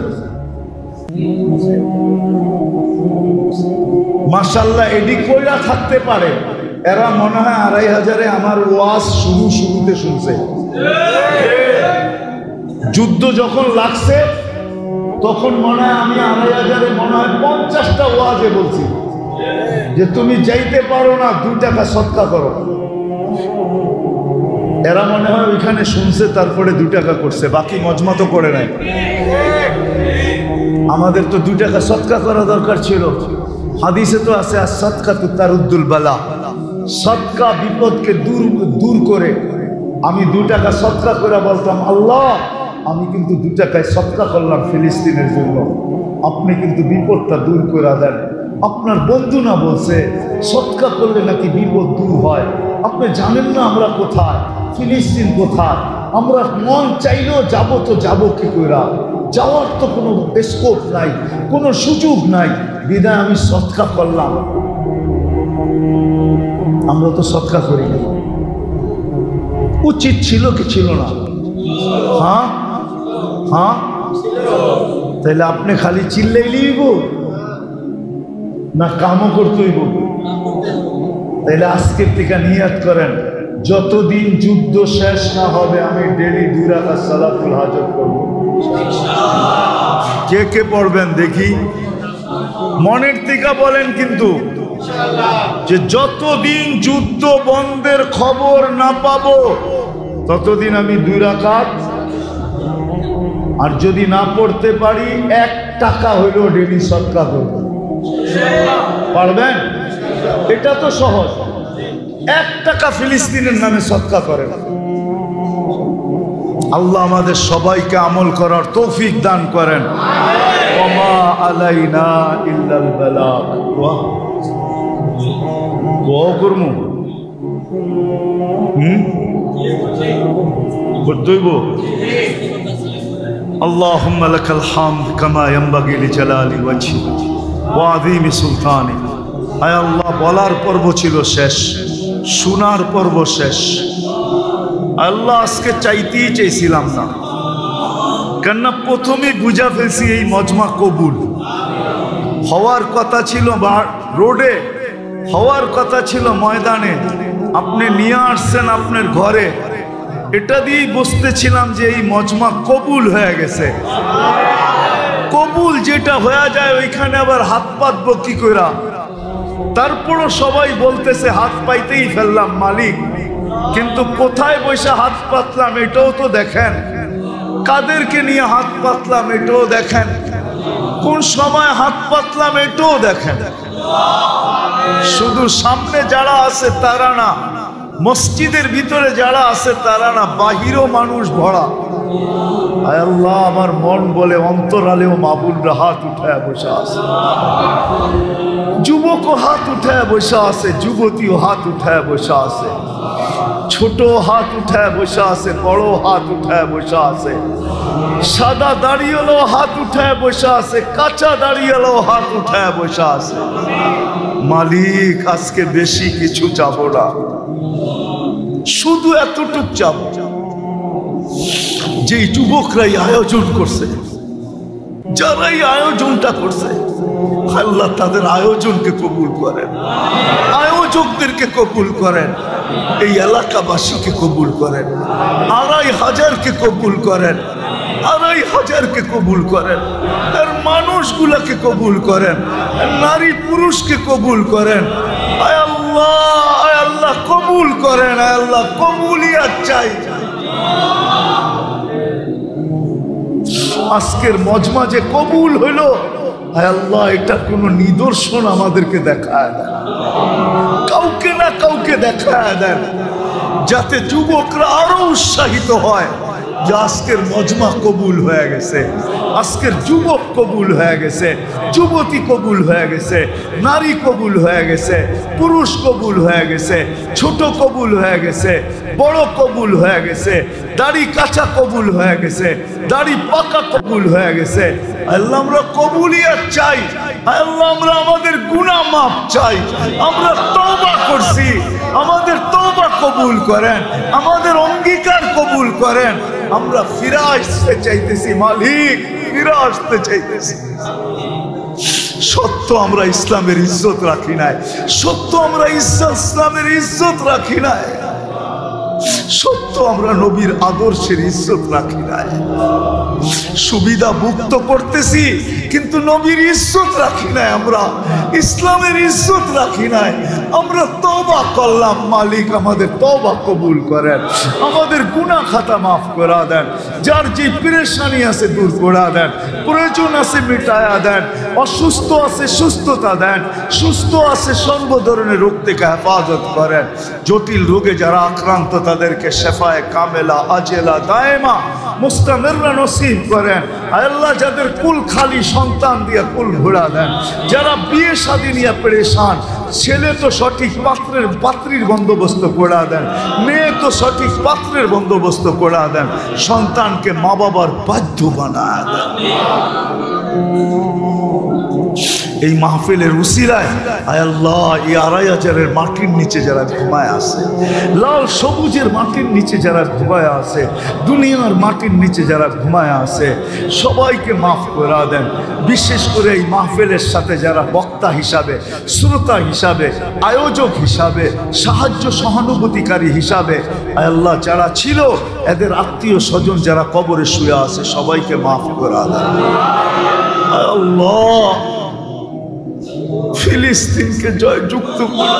মাশাআল্লাহ, এডি কইরা থাকতে পারে। এরা মনে হয় 2500-এ আমার ওয়াজ শুরুতে শুনছে। যুদ্ধ যখন লাগছে তখন মনে হয় আমি 2500-এ মনে হয় 50টা ওয়াজে বলছি যে তুমি যাইতে পারো না, 2 টাকা সদকা করো। এরা মনে হয় ওইখানে শুনছে, তারপরে 2 টাকা করছে, বাকি মজমা তো করে নাই। আমাদের তো 2 টাকা সদকা করা দরকার ছিল। হাদিসে তো আছে as-সাদকাতু তারুদ্দুল বালা, সদকা বিপদকে দূর করে। আমি 2 টাকা সদকা করে বলতাম, আল্লাহ আমি কিন্তু 2 টাকায় সদকা করলাম ফিলিস্তিনের জন্য, আপনি কিন্তু বিপদটা দূর করে দেন। আপনার বন্ধু না বলছে সদকা করলে নাকি বিপদ দূর হয়? আপনি জানেন না আমরা কোথায়, ফিলিস্তিন কোথায়? আমরা মন চাইলেও যাবো তো যাবো কি করে? যাওয়ার তো কোনো স্কোপ নাই, কোনো সুযোগ নাই, বিদায় আমি সদকা করলাম। আমরা তো সদকা করি না। উচিত ছিল কি ছিল না? হ্যাঁ হ্যাঁ, তাহলে আপনি খালি চিল্লাইলেই না কামও করতেইব? তাহলে আজকের থেকে নিয়াত করেন, যতদিন যুদ্ধ শেষ না হবে আমি ডেলি 2 রাকাত সালাতুল হাজত করব। কে কে পড়বেন দেখি, মনের থেকে বলেন কিন্তু, যে যতদিন যুদ্ধ বন্ধের খবর না পাবো ততদিন আমি 2 রাকাত, আর যদি না পড়তে পারি 1 টাকা হইলেও ডেলি সদকা করব। পারবেন? এটা তো সহজ। 1 টাকা ফিলিস্তিনের নামে সদকা করেন। আল্লাহ আমাদের সবাইকে আমল করার তৌফিক দান করেন। ওমা আলাইনা ইল্লাল বালাগ। ওয়া করমু করতেইব। আল্লাহুম্মা লাকাল হামদ কামা ইয়ানবাগি লিজালালি ওয়াজহিক ওয়া আযীমি সুলতানিক। আয় আল্লাহ, বলার পর্ব ছিল শেষ, শোনার পর্ব শেষ। আল্লাহ আজকে চাইতেই চাইছিলাম না, কেননা প্রথমে বুঝা ফেলছি এই মজমা কবুল হওয়ার কথা ছিল, রোডে হওয়ার কথা ছিল, ময়দানে আপনি নিয়ে আসছেন আপনার ঘরে, এটা দিয়েই বুঝতেছিলাম যে এই মজমা কবুল হয়ে গেছে। কবুল যেটা হয়ে যায় ওইখানে আবার হাত পাতবো কি কইরা? তারপরও সবাই বলতেছে হাত পাইতেই ফেললাম মালিক, কিন্তু কোথায় বসে হাত পাতলাম এটাও তো দেখেন, কাদেরকে নিয়ে হাত পাতলাম এটাও দেখেন, কোন সময় হাত পাতলাম এটাও দেখেন। শুধু সামনে যারা আছে তারা না, মসজিদের ভিতরে যারা আছে তারা না, বাহিরও মানুষ ভরা। আয় আল্লাহ, আমার মন বলে অন্তরালেও মাবুলরা হাত উঠায় বসে আছে, যুবকও হাত উঠায় বসে আছে, যুবতীও হাত উঠায় বসে আছে, ছোট হাত উঠায় বসে আছে, বড় হাত উঠায় বসে আছে, সাদা দাড়িওয়ালাও হাত উঠায় বসে আছে, কাঁচা দাড়িওয়ালাও হাত উঠায় বসে আছে। মালিক, আজকে বেশি কিছু যাব না, শুধু এতটুক যাব, যে যুবকরাই আয়োজন করছে, যারাই আয়োজনটা করছে, আল্লাহ তাদের আয়োজনকে কবুল করেন, আয়োজকদেরকে কবুল করেন, এই এলাকাবাসীকে কবুল করেন, 2500কে কবুল করেন, 2500কে কবুল করেন, আর মানুষগুলাকে কবুল করেন, নারী পুরুষকে কবুল করেন। আয় আল্লাহ কবুল করেন, আয় আল্লাহ কবুলিয়াত চাই। আজকের মজমা যে কবুল হইল, আয় আল্লাহ এটা কোনো নিদর্শন আমাদেরকে দেখায় দেন, কাউকে না কাউকে দেখায় দেন, যাতে যুবকরা আরো উৎসাহিত হয় যে আজকের মজমা কবুল হয়ে গেছে, আজকের যুবক কবুল হয়ে গেছে, যুবতী কবুল হয়ে গেছে, নারী কবুল হয়ে গেছে, পুরুষ কবুল হয়ে গেছে, ছোট কবুল হয়ে গেছে, বড় কবুল হয়ে গেছে, দাড়ি কাঁচা কবুল হয়ে গেছে, দাড়ি পাকা কবুল হয়ে গেছে। আল্লাহ আমরা কবুলিয়াত চাই, আল্লাহ আমরা আমাদের গুনাহ মাফ চাই, আমরা তওবা করছি, আমাদের তওবা কবুল করেন, আমাদের অঙ্গীকার কবুল করেন। আমরা ফিরে আসতে চাইতেছি মালিক, ফিরে আসতে চাইতেছি। সত্য আমরা ইসলামের ইজ্জত রাখি নাই, সত্য আমরা ইসলামের ইজ্জত রাখি নাই, সত্য আমরা নবীর আদর্শের ইজ্জত রাখি নাই। সুবিধা ভুক্ত করতেছি কিন্তু নবীর ইজ্জত রাখি নাই, আমরা ইসলামের ইজ্জত রাখি নাই। আমরা তওবা করলাম, মালিক আমাদের তওবা কবুল করেন, আমাদের গুনাহ খাতা মাফ করা দেন, যার যে পেরেশানি আছে দূর করে দেন, প্রয়োজন আছে মিটায়া দেন, অসুস্থ আছে সুস্থতা দেন, সুস্থ আছে সর্ব ধরনের রোগ থেকে হেফাজত করেন। জটিল রোগে যারা আক্রান্ত তাদেরকে শেফায়ে কামেলা আজেলা দায়েমা মুস্তামিররা নসিব করেন। আল্লাহ যাদের কুল খালি সন্তান দিয়ে কুল ঘোরা দেন, যারা বিয়ে শাদী নিয়ে পেরেশান, ছেলে তো সঠিক পাত্রীর বন্দোবস্ত করে দেন, মেয়ে তো সঠিক পাত্রের বন্দোবস্ত করে দেন, সন্তানকে মা বাবার বাধ্য বানায় দেন। এই মাহফিলের উসিলায় আয় আল্লাহ এই 2500-এর মাটির নিচে যারা ঘুমায় আছে, লাল সবুজের মাটির নিচে যারা ঘুমায় আছে, দুনিয়ার মাটির নিচে যারা ঘুমায় আছে, সবাইকে মাফ করে দেন। বিশেষ করে এই মাহফিলের সাথে যারা বক্তা হিসাবে, শ্রোতা হিসাবে, আয়োজক হিসাবে, সাহায্য সহানুভূতিকারী হিসাবে আয় আল্লাহ যারা ছিল, এদের আত্মীয় স্বজন যারা কবরে শুয়ে আছে, সবাইকে মাফ করে দেন। আল্লাহ ফিলিস্তিনকে জয়যুক্ত করে।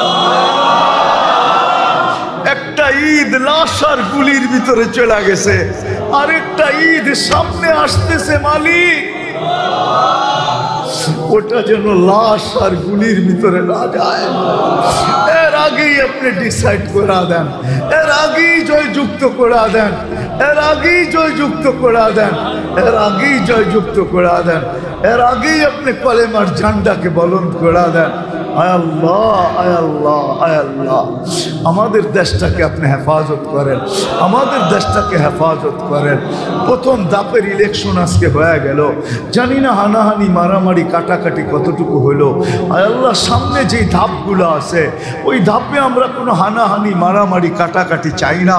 একটা ঈদ লাশ আর গুলির ভিতরে চলে গেছে, আরেকটা ঈদ সামনে আসতেছে মালিক, ওটা যেন লাশ আর গুলির ভিতরে না যায়। এর আগেই আপনি ডিসাইড করে দেন, এর আগেই জয়যুক্ত করে দেন, এর আগেই জয়যুক্ত করে দেন, এর আগেই জয়যুক্ত করে দেন, এর আগেই আপনি কলেমার ঝান্ডাকে বলন্দ করে দেন। আয় আল্লাহ, আয় আল্লাহ, আয় আল্লাহ, আমাদের দেশটাকে আপনি হেফাজত করেন, আমাদের দেশটাকে হেফাজত করেন। প্রথম ধাপের ইলেকশন আজকে হয়ে গেল, জানি না হানাহানি মারামারি কাটাকাটি কতটুকু হলো। আয় আল্লাহ, সামনে যেই ধাপগুলো আছে ওই ধাপে আমরা কোনো হানাহানি মারামারি কাটাকাটি চাই না।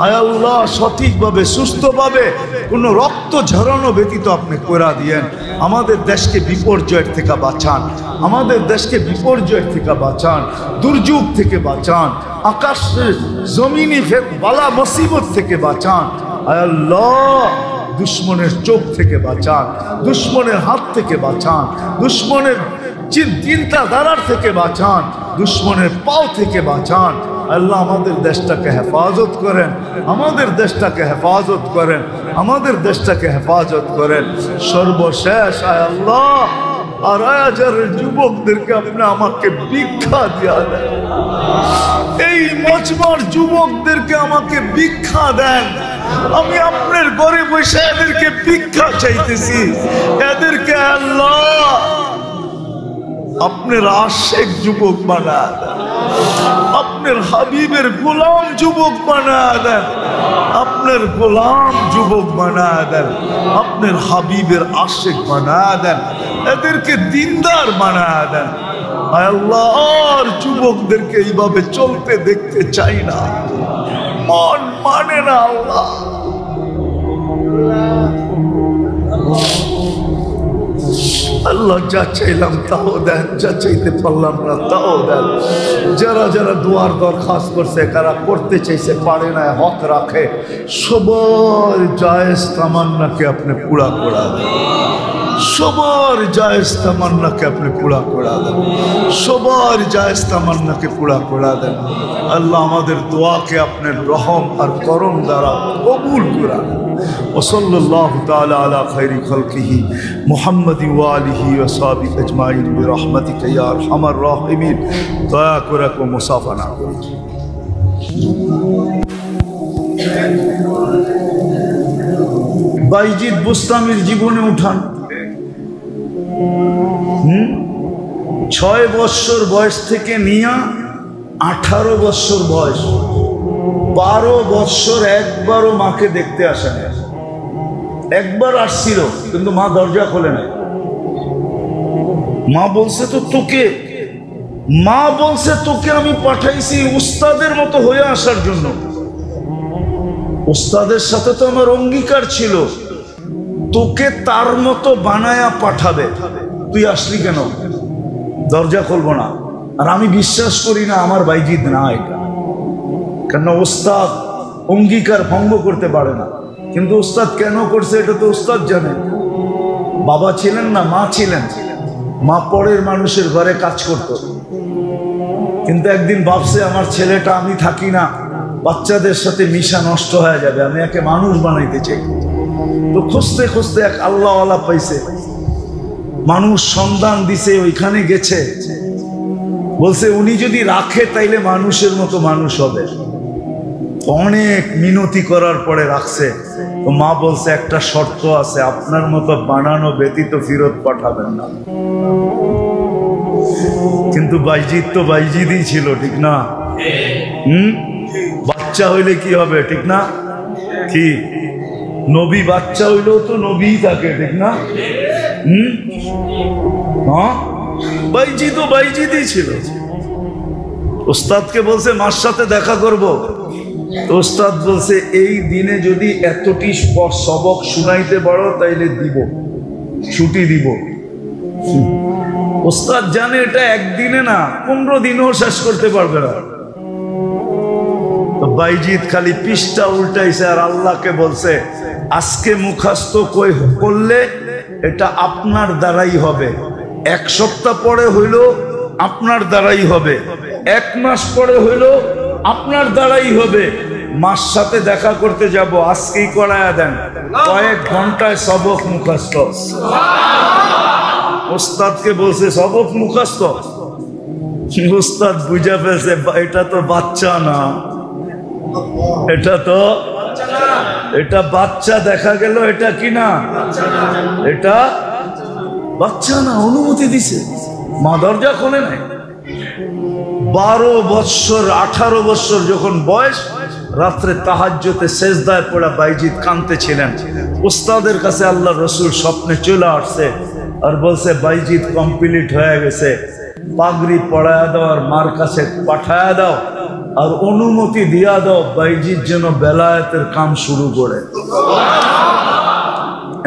আয় আল্লাহ, সঠিকভাবে সুস্থভাবে কোনো রক্ত ঝরানো ব্যতীত আপনি করা দিয়েন। আমাদের দেশকে বিপর্যয়ের থেকে বাঁচান, আমাদের দেশকে বিপর্যয়ের থেকে বাঁচান, দুর্যোগ থেকে বাঁচান, আকাশের জমিনি বালা মুসিবত থেকে বাঁচান। আয় আল্লাহ, দুশ্মনের চোখ থেকে বাঁচান, দুশ্মনের হাত থেকে বাঁচান, দুশ্মনের চিন্তাধারার থেকে বাঁচান, দুশ্মনের পাও থেকে বাঁচান। আল্লাহ, আমাদের দেশটাকে হেফাজত করেন, আমাদের দেশটাকে হেফাজত করেন, আমাদের দেশটাকে হেফাজত করেন। সর্বশেষ আয় আল্লাহ, ২,৫০০ যুবকদেরকে আপনি আমাকে ভিক্ষা দিয়া দেন, এই মজমার যুবকদেরকে আমাকে ভিক্ষা দেন। আমি আপনার ঘরে বসে এদেরকে ভিক্ষা চাইতেছি, এদেরকে আল্লাহ আপনার আশেক যুবক বানা দেন, আপনার হাবিবের গোলাম যুবক বানা দেন, আপনার গোলাম যুবক বানা দেন, আপনার হাবিবের আশেক বানা দেন, এদেরকে দিনদার বানা দেন। আল্লাহ, আর যুবকদেরকে এইভাবে চলতে দেখতে চাই না, মন মানে না। আল্লাহ, আল্লাহ, যা চাইলাম তাও দেন, যা চাইতে পারলাম না তাও দেন। যারা যারা দুয়ার দরখাস্ত করছে, কারা করতে চাইছে পারে না, হক রাখে, সবার জায়েজ তামান্নাকে আপনি পুরা করা দেন, সবার জায়েজ তামান্নাকে আপনি পুরা করা দেন, সবার জায়েজ তামান্নাকে পুরা করা দেন। আল্লাহ, আমাদের দোয়াকে আপনার রহম আর করম দ্বারা কবুল করা দেন। وصلى الله تعالى على خير خلقه محمد وآله وصحبه أجمعين برحمتك يا أرحم الراحمين। দয়া করে মুসাফা না করুন। বাইজিদ বুস্তামির জীবনে উঠান। 6 বছর বয়স থেকে নিয়ে 18 বছর বয়স, 12 বছর একবারও মাকে দেখতে আসে না। একবার আসছিল কিন্তু মা দরজা খোলে না। মা বলছে তো তোকে, মা বলছে তোকে আমি পাঠাইছি উস্তাদের মতো হয়ে আসার জন্য। উস্তাদের সাথে তো আমার অঙ্গীকার ছিল তোকে তার মতো বানায়া পাঠাবে, তুই আসলি কেন? দরজা খুলবো না। আর আমি বিশ্বাস করি না আমার বাইজিদ না এটা, কেন ওস্তাদ অঙ্গীকার ভঙ্গ করতে পারে না। কিন্তু ওস্তাদ কেন করছে এটা তো ওস্তাদ জানে। বাবা ছিলেন না, মা ছিলেন। মা পরের মানুষের ঘরে কাজ করত, কিন্তু একদিন ভাবছে আমার ছেলেটা, আমি থাকি না, বাচ্চাদের সাথে মিশা নষ্ট হয়ে যাবে, আমি একে মানুষ বানাইতে চাই। তো খুঁজতে খুঁজতে এক আল্লাহওয়ালা পাইছে, মানুষ সন্ধান দিছে, ওইখানে গেছে, বলছে উনি যদি রাখে তাইলে মানুষের মতো মানুষ হবে। অনেক মিনতি করার পরে রাখছে। তো মা বলছে একটা শর্ত আছে, আপনার মতো বানানো ব্যতীত ফেরত পাঠাবেন না। কিন্তু বাইজিদ তো বাইজিদই ছিল, ঠিক না? বাচ্চা হইলে কি হবে, ঠিক না? কি নবী বাচ্চা হইলেও তো নবীই থাকে, ঠিক না? হ্যাঁ, বাইজিদ তো বাইজিদই ছিল। ওস্তাদকে বলছে মার সাথে দেখা করব। ওস্তাদ বলছে এই দিনে যদি এতটি সবক শুনাইতে পারো তাইলে দিব, ছুটি দিব। ওস্তাদ জানে এটা একদিনে না, 15 দিনেও শেষ করতে পারবে না। তো বাইজিদ খালি পৃষ্ঠা উল্টাইছে আর আল্লাহকে বলছে আজকে মুখাস্ত করলে এটা আপনার দ্বারাই হবে। এক সপ্তাহ পরে হইল আপনার দ্বারাই হবে, এক মাস পরে হইল আপনার দ্বারাই হবে। মার সাথে দেখা করতে যাব, আজকেই করায়া দেন, কয়েক ঘন্টায় সবক মুখস্থ। ওস্তাদকে বলছে সবক মুখস্থ, ওস্তাদ বুঝা ফেলছে এটা তো বাচ্চা না, এটা বাচ্চা দেখা গেল, এটা কি না, এটা বাচ্চা না। অনুমতি দিছে, মা দরজা খোলে নাই। 12 বৎসর 18 বৎসর যখন বয়স, রাত্রে তাহাজ্জুদে সেজদায় পড়া বাইজিদ কাঁদতেছিলেন। উস্তাদের কাছে আল্লাহ রসুল স্বপ্নে চলে আসছে আর বলছে বাইজিদ কমপ্লিট হয়ে গেছে, পাগড়ি পড়ায়া দাও আর মার কাছে পাঠায়া দাও আর অনুমতি দিয়া দাও বাইজিদ যেন বেলায়েতের কাম শুরু করে।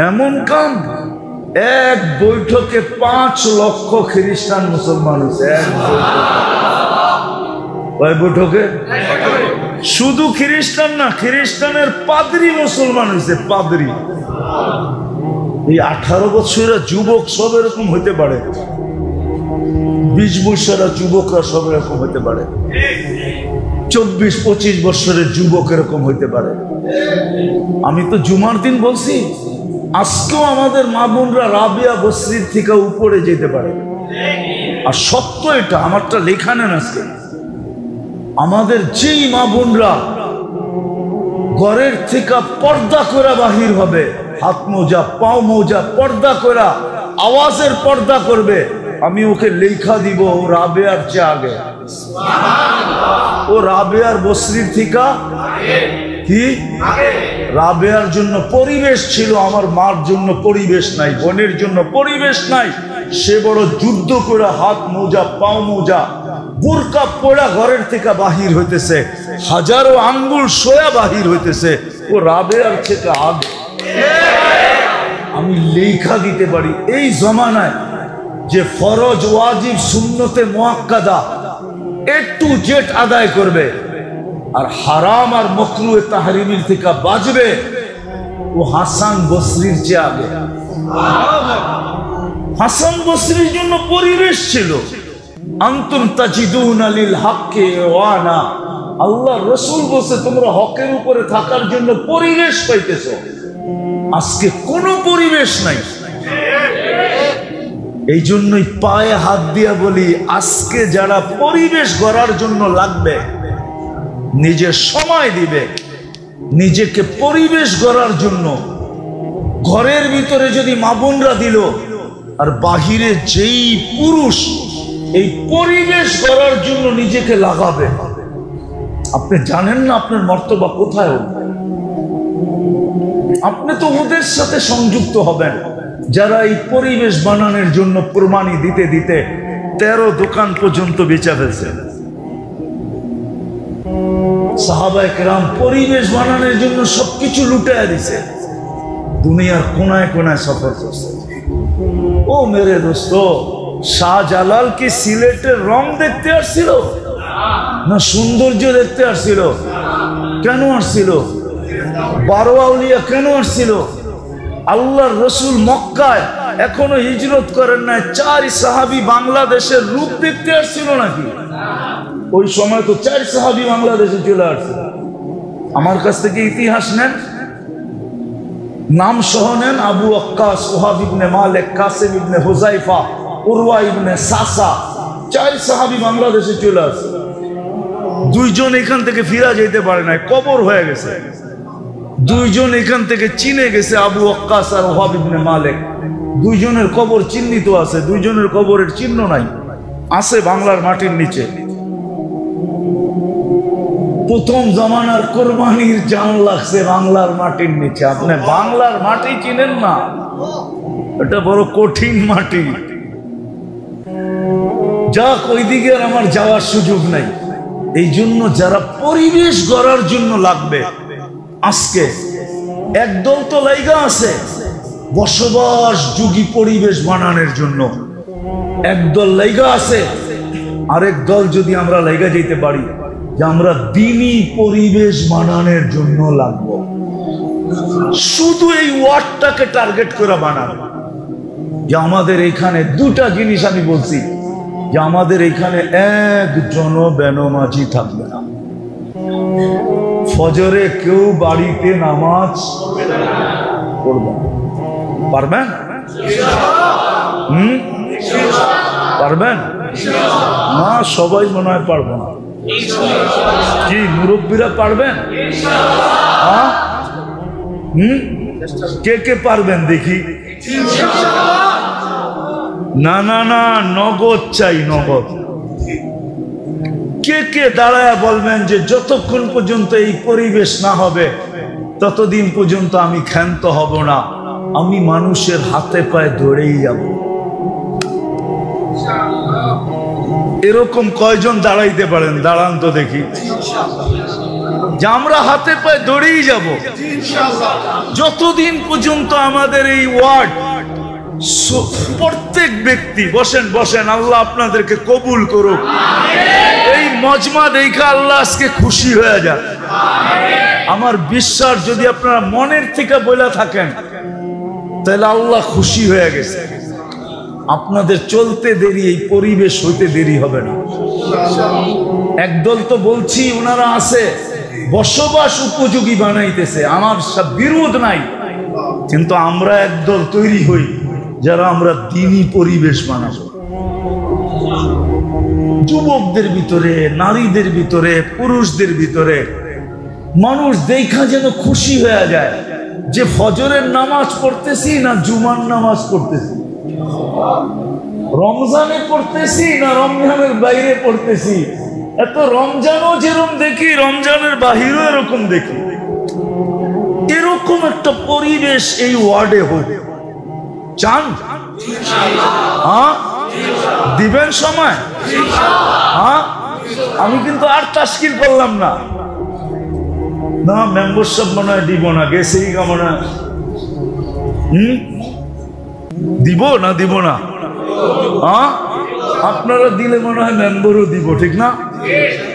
এমন কাম, এক বৈঠকে 5 লক্ষ খ্রিস্টান মুসলমান হয়েছে। এক বৈঠকে শুধু খ্রিস্টান না, খ্রিস্টানের পাদ্রী মুসলমান হয়েছে, পাদ্রী। এই 18 বছরের যুবক সব এরকম হইতে পারে, 20 বছরের যুবকরা সব এরকম হইতে পারে, 24-25 বছরের যুবক এরকম হইতে পারে। আমি তো জুমার দিন বলছি, আজকেও আমাদের মা বোনরা রাবিয়া বসরির থেকে উপরে যেতে পারে। আর সত্য এটা, আমারটা লেখা নেন আজকে। আমাদের যেই মা বোনরা ঘরের থেকে পর্দা করে বাহির হবে, হাত মোজা পাও মোজা পর্দা করে আওয়াজের পর্দা করবে, আমি ওকে লেখা দিব ও রাবেয়ার চেয়ে আগে, ও রাবেয়ার বসরির থেকে কি রাবেয়ার জন্য পরিবেশ ছিল, আমার মার জন্য পরিবেশ নাই, বোনের জন্য পরিবেশ নাই। সে বড় যুদ্ধ করে হাত মোজা পাও মোজা বুরকা পড়া ঘরের থেকে বাহির হইতেছে, হাজারো আঙ্গুল সোয়া বাহির হইতেছে, ও রাবেয়ার থেকে আগে। আমি লেখা দিতে পারি এই জমানায় যে ফরজ ওয়াজিব সুন্নতে মুআক্কাদা A to Z আদায় করবে আর হারাম আর মাকরুহে তাহরিমির থেকে বাঁচবে, ও হাসান বসরির চেয়ে আগে। হাসান বসরির জন্য পরিবেশ ছিল, আনতুম তাজিদুনা লিল হাক্কি ওয়ানা, আল্লাহ রাসূল বলছে তোমরা হকের উপরে থাকার জন্য পরিবেশ পাইতেছো। আজকে কোনো পরিবেশ নাই। এই জন্যই পায়ে হাত দিয়া বলি, আজকে যারা পরিবেশ গড়ার জন্য লাগবে, নিজের সময় দিবে নিজেকে পরিবেশ গড়ার জন্য, ঘরের ভিতরে যদি মা বোনরা দিল আর বাহিরে যেই পুরুষ এই পরিবেশ গড়ার জন্য নিজেকে লাগাবে, আপনি জানেন না আপনার মর্তবা কোথায়। আপনি তো ওদের সাথে সংযুক্ত হবেন যারা এই পরিবেশ বানানোর জন্য প্রমাণী দিতে দিতে 13 দোকান পর্যন্ত বেচা ফেলছে। সাহাবায়ে কেরাম পরিবেশ বানানোর জন্য সবকিছু লুটায়া দিছে, দুনিয়ার কোনায় কোনায় সফর করছে। ও মেরে দোস্ত, শাহজালাল কি সিলেটের রং দেখতে আসছিল না সৌন্দর্য দেখতে আসছিল? কেন আসছিল? 12 আউলিয়া কেন আসছিল? আল্লাহর রসুল মক্কায় এখনো হিজরত করেন নাই, 4 সাহাবী বাংলাদেশের রূপ দেখতে আসছিল নাকি? ওই সময় তো 4 সাহাবী বাংলাদেশে চলে আসছিল। আমার কাছ থেকে ইতিহাস নেন, নাম সহ নেন, আবু ওয়াক্কাস, ওহাব ইবনে মালিক, কাসিম ইবনে হুযায়ফা, উরওয়া ইবনে সাসা, 4 সাহাবী বাংলাদেশে চলে আসছে। 2 জন এখান থেকে ফিরা যেতে পারে নাই, কবর হয়ে গেছে। 2 জন এখান থেকে চীনে গেছে, আবু ওয়াক্কাস আর ওহাব ইবনে মালিক। 2 জনের কবর চিহ্নিত আছে, 2 জনের কবরের চিহ্ন নাই, আছে বাংলার মাটির নিচে। প্রথম জামানার কোরবানির জান লাগছে বাংলার মাটির নিচে। আপনি বাংলার মাটি চিনেন না, এটা বড় কঠিন মাটি। যাক, ওইদিকে আর আমার যাওয়ার সুযোগ নাই। এই জন্য যারা পরিবেশ গড়ার জন্য লাগবে, আজকে একদল তো লাইগা আছে বসবাস যোগী পরিবেশ বানানোর জন্য, একদল লাইগা আছে। আরেক দল যদি আমরা লাইগা যেতে পারি যে আমরা দ্বীনি পরিবেশ বানানোর জন্য লাগবো, শুধু এই ওয়ার্ডটাকে টার্গেট করে বানাবো। যে আমাদের এখানে দুটা জিনিস আমি বলছি, যে আমাদের এখানে একজন বেনমাজি থাকবে না। ফজরে কেউ বাড়িতে নামাজ পড়বে না। পারবেন? পারবেন না? সবাই মনে হয় পারবো না। কি মুরব্বীরা পারবেন? কে কে পারবেন দেখি? না না না, নগদ চাই, নগদ। কে কে দাঁড়ায় বলবেন যে যতক্ষণ পর্যন্ত এই পরিবেশ না হবে ততদিন পর্যন্ত আমি ক্ষান্ত হব না, আমি মানুষের হাতে পায়ে দৌড়েই যাব। এরকম কয়জন দাঁড়াইতে পারেন? দাঁড়ান তো দেখি। যে আমরা হাতে পায়ে দৌড়েই যাব যতদিন পর্যন্ত আমাদের এই ওয়ার্ড, প্রত্যেক ব্যক্তি, বসেন বসেন, আল্লাহ আপনাদেরকে কবুল করুক। এই মজমা দেখা আল্লাহ আজকে খুশি হয়ে যাক। আমার বিশ্বাস যদি আপনারা মনের থেকে বলে থাকেন তাহলে আল্লাহ খুশি হয়ে গেছে। আপনাদের চলতে দেরি, এই পরিবেশ হইতে দেরি হবে না। একদল তো বলছি ওনারা আছে বসবাস উপযোগী বানাইতেছে, আমার সব বিরোধ নাই, কিন্তু আমরা একদল তৈরি হই যারা আমরা দ্বীনি পরিবেশ বানাবো। যুবকদের ভিতরে, নারীদের ভিতরে, পুরুষদের ভিতরে মানুষ দেখা যেন খুশি হয়ে যায় যে ফজরের নামাজ পড়তেছি না জুমার নামাজ পড়তেছি, রমজানে পড়তেছি না রমজানের বাইরে পড়তেছি। এত রমজানও যেরকম দেখি, রমজানের বাহিরও এরকম দেখি। এরকম একটা পরিবেশ এই ওয়ার্ডে হোক। চান? দিবেন সময়? আমি কিন্তু আর তাস্কিল করলাম না, না মেম্বারশিপ মনে হয় দিব না, গেছেই মনে হয়। দিব না? দিব না? আপনারা দিলে মনে হয় মেম্বারও দিব, ঠিক না?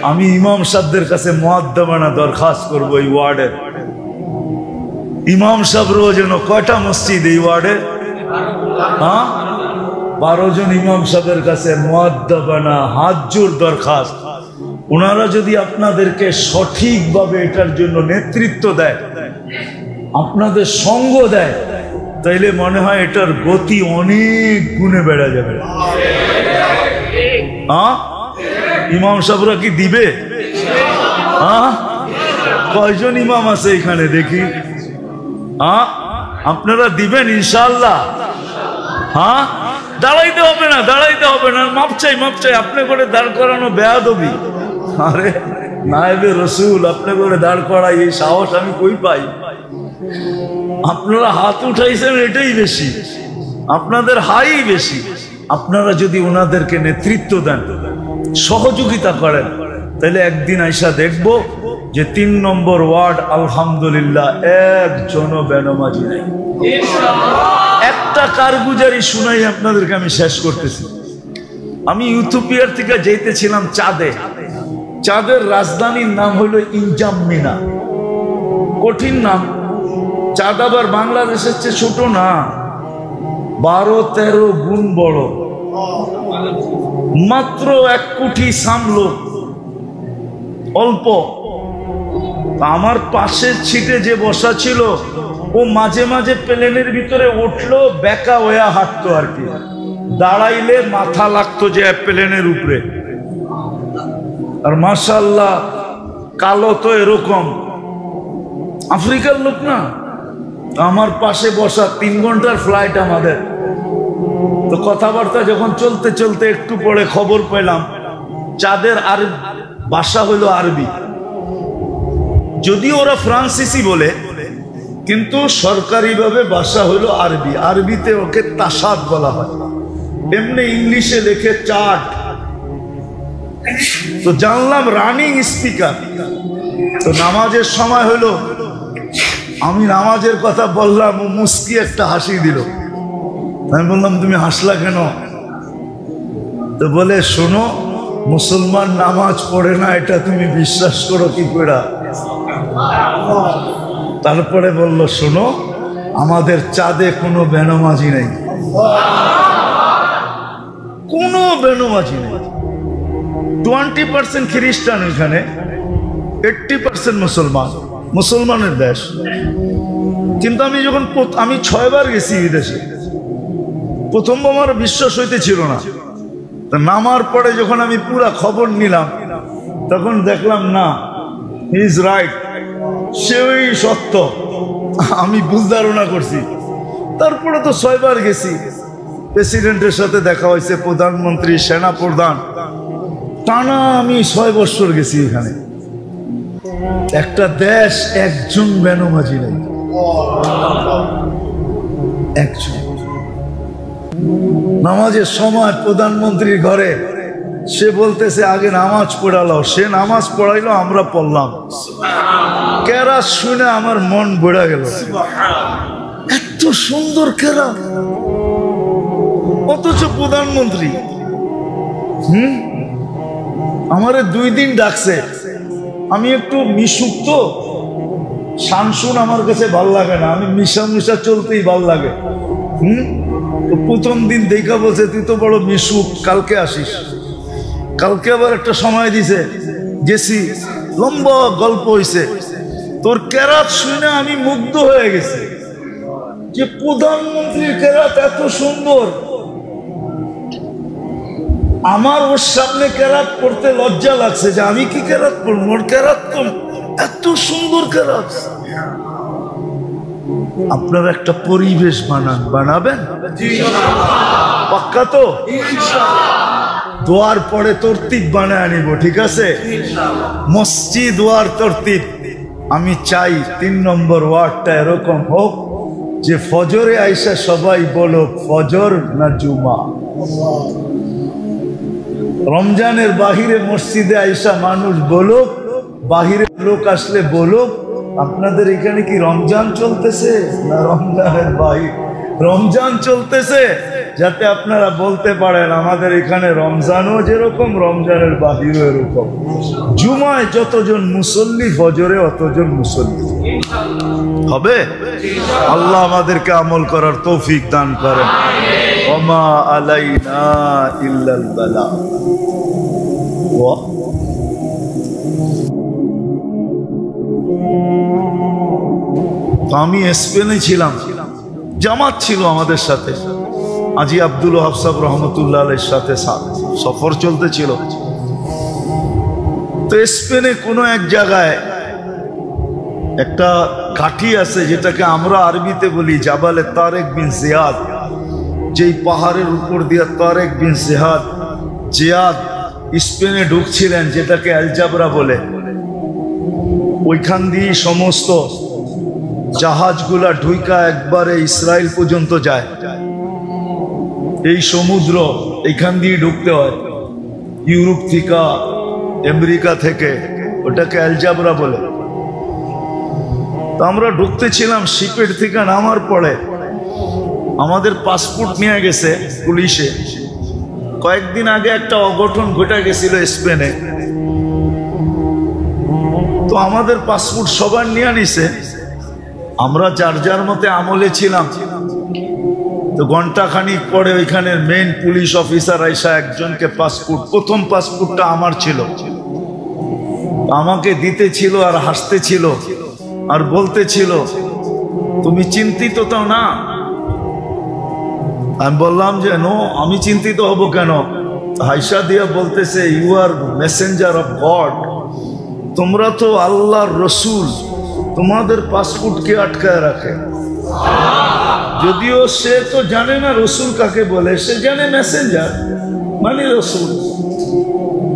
আমি ইমাম সাহেবদের কাছে মুআদ্দাবানা দরখাস্ত করবো এই ওয়ার্ডের। ইমাম সাহেবরাও যেন কয়টা মসজিদ এই ওয়ার্ডে? 12 জন ইমাম সাহেবের কাছে মুআদ্দাবানা হাত জোর দরখাস্ত। ওনারা যদি আপনাদেরকে সঠিকভাবে এটার জন্য নেতৃত্ব দেয়, আপনাদের সঙ্গ দেয়, তাইলে মনে হয় এটার গতি অনেক গুণে বেড়ে যাবে। ইমাম সাহেবরা কি দিবে? কয়জন ইমাম আছে এখানে দেখি? আপনারা দিবেন ইনশাআল্লাহ? দাঁড়াইতে হবে না, দাঁড়াইতে হবে না, মাপ চাই, মাপ চাই। আপনি করে দাঁড় করানো বেয়াদবি। আরে নায়েবে রসুল, আপনি করে দাঁড় করাই এই সাহস আমি কই পাই? আপনারা হাত উঠাইছেন এটাই বেশি, আপনাদের হাই বেশি। আপনারা যদি ওনাদেরকে নেতৃত্ব দেন, সহযোগিতা করেন, তাহলে একদিন আইসা দেখব যে 3 নম্বর ওয়ার্ড আলহামদুলিল্লাহ একজনও বেনমাজি নাই। একটা কারগুজারি শুনাই আপনাদেরকে আমি শেষ করতেছি। আমি ইউথোপিয়ার থেকে যেতেছিলাম চাঁদে। চাঁদের রাজধানীর নাম হলো ইনজাম্মিনা। কঠিন নাম। চাঁদ আবার বাংলাদেশের চেয়ে ছোট না, 12-13 গুণ বড়। মাত্র 1 কোটি সামলো, অল্প। আমার পাশের সিটে যে বসা ছিল ও মাঝে মাঝে প্লেনের ভিতরে উঠলো, বেকা হয়ে হাঁটতো আর কি, দাঁড়াইলে মাথা লাগতো যে প্লেনের উপরে। আর মাশাআল্লাহ কালো তো এরকম, আফ্রিকার লোক না। আমার পাশে বসা, 3 ঘন্টার ফ্লাইট আমাদের। তো কথাবার্তা যখন চলতে চলতে একটু পরে খবর পেলাম চাঁদের আর ভাষা হলো আরবি। যদিও ওরা ফ্রান্সিসি বলে, কিন্তু সরকারিভাবে ভাষা হলো আরবি। আরবিতে ওকে তাসাদ বলা হয়, এমনি ইংলিশে লেখে চার্ট। তো জানলাম রানিং স্পিকার। তো নামাজের সময় হলো, আমি নামাজের কথা বললাম, ও মুস্কি একটা হাসি দিল। আমি বললাম তুমি হাসলা কেন? তো বলে শোনো, মুসলমান নামাজ পড়ে না এটা তুমি বিশ্বাস করো কি করে? তারপরে বলল শোনো, আমাদের চাঁদে কোনো বেনামাজি নেই। কোনো বেনমাজি নেই। 20% খ্রিস্টান এখানে, 80% মুসলমান, মুসলমানের দেশ। কিন্তু আমি 6 বার গেছি বিদেশে। প্রথম আমার বিশ্বাস হইতেছিল না, নামার পরে যখন আমি পুরা খবর নিলাম তখন দেখলাম না, হি ইজ রাইট, সেই সত্য। আমি ভুল ধারণা করছি। তারপরে তো 6 বার গেছি, প্রেসিডেন্টের সাথে দেখা হয়েছে, প্রধানমন্ত্রী, সেনা প্রধান, টানা আমি 6 বছর গেছি এখানে। একটা দেশ একজন বেনমাজি নেই, একজন। নামাজের সময় প্রধানমন্ত্রীর ঘরে সে বলতেছে আগে নামাজ পড়ালো, সে নামাজ পড়াইলো, আমরা পড়লাম। কেরাত শুনে আমার মন বেড়ে গেল, এত সুন্দর কেরাত, অথচ প্রধানমন্ত্রী। আমারে 2 দিন ডাকছে, আমি একটু মিশুক, তো শানসুন আমার কাছে ভাল লাগে না, আমি মিশা চলতেই ভাল লাগে। তো প্রথম দিন দেখা বলছে তুই তো বড় মিশুক, কালকে আসিস। কালকে আবার একটা সময় দিছে, গেছি, লম্বা গল্প হইছে। তোর কেরাত শুনে আমি মুগ্ধ হয়ে গেছি যে প্রধানমন্ত্রীর কেরাত এত সুন্দর। আমার ওর সামনে কেরাত পড়তে লজ্জা লাগছে যে আমি কি কেরাত পড়ব, ওর কেরাত তো এত সুন্দর কেরাত। আপনারা একটা পরিবেশ বানাবেন পাক্কা তো? দোয়ার পরে তরতিব বানায় আনিব, ঠিক আছে? মসজিদ ওয়ার তরতিব। আমি চাই 3 নম্বর ওয়ার্ডটা এরকম হোক যে ফজরে আইসা সবাই বলো ফজর না জুমা। রমজানের বাহিরে মসজিদে আইসা মানুষ বলুক, বাহিরের লোক আসলে বলুক আপনাদের এখানে কি রমজান চলতেছে না রমজানের বাহির রমজান চলতেছে, যাতে আপনারা বলতে পারেন আমাদের এখানে রমজানও যেরকম রমজানের বাহিরও এরকম। জুমায় যতজন মুসল্লি, ফজরে অতজন মুসল্লি হবে। আল্লাহ আমাদেরকে আমল করার তৌফিক দান করেন। ওমা আলাইনা ইল্লাল বালাগ। আমি স্পেনে ছিলাম, জামাত ছিল আমাদের সাথে, আজি আব্দুল ওয়াহাব সাহেব রহমতুল্লাহ আলাইহির সাথে সফর চলতেছিল। তো স্পেনে কোনো এক জায়গায় একটা ঘাঁটি আছে যেটাকে আমরা আরবিতে বলি জাবালে তারেক বিন জিয়াদ। যেই পাহাড়ের উপর দিয়ে তারেক বিন জিয়াদ স্পেনে ঢুকছিলেন, যেটাকে আলজাবরা বলে, ওইখান দিয়ে সমস্ত জাহাজগুলা ঢুইকা একবারে ইসরায়েল পর্যন্ত যায়। এই সমুদ্র এইখান দিয়ে ঢুকতে হয়, ইউরোপ থেকে, আমেরিকা থেকে, ওটাকে আলজাবরা বলে। তো আমরা ঢুকতেছিলাম, শিপের থেকে নামার পরে আমাদের পাসপোর্ট নিয়ে গেছে পুলিশে। কয়েকদিন আগে একটা অঘটন ঘটে গেছিল স্পেনে, তো আমাদের পাসপোর্ট সবার নিয়ে নিছে। আমরা যার যার মতে আমলে ছিলাম। তো ঘন্টাখানিক পরে ওইখানের মেইন পুলিশ অফিসার আইসা একজনকে পাসপোর্ট, প্রথম পাসপোর্টটা আমার ছিল, আমাকে দিতে ছিল আর হাসতে ছিল আর বলতে ছিল তুমি চিন্তিত তো না? আমি বললাম যে নো, আমি চিন্তিত হব কেন? হাইসা দিয়া বলতেছে you are messenger of God, তোমরা তো আল্লাহর রসুল, তোমাদের পাসপোর্ট কে আটকায় রাখে? যদিও সে তো জানে না রসুল কাকে বলে, সে জানে মেসেঞ্জার মানে রসুল।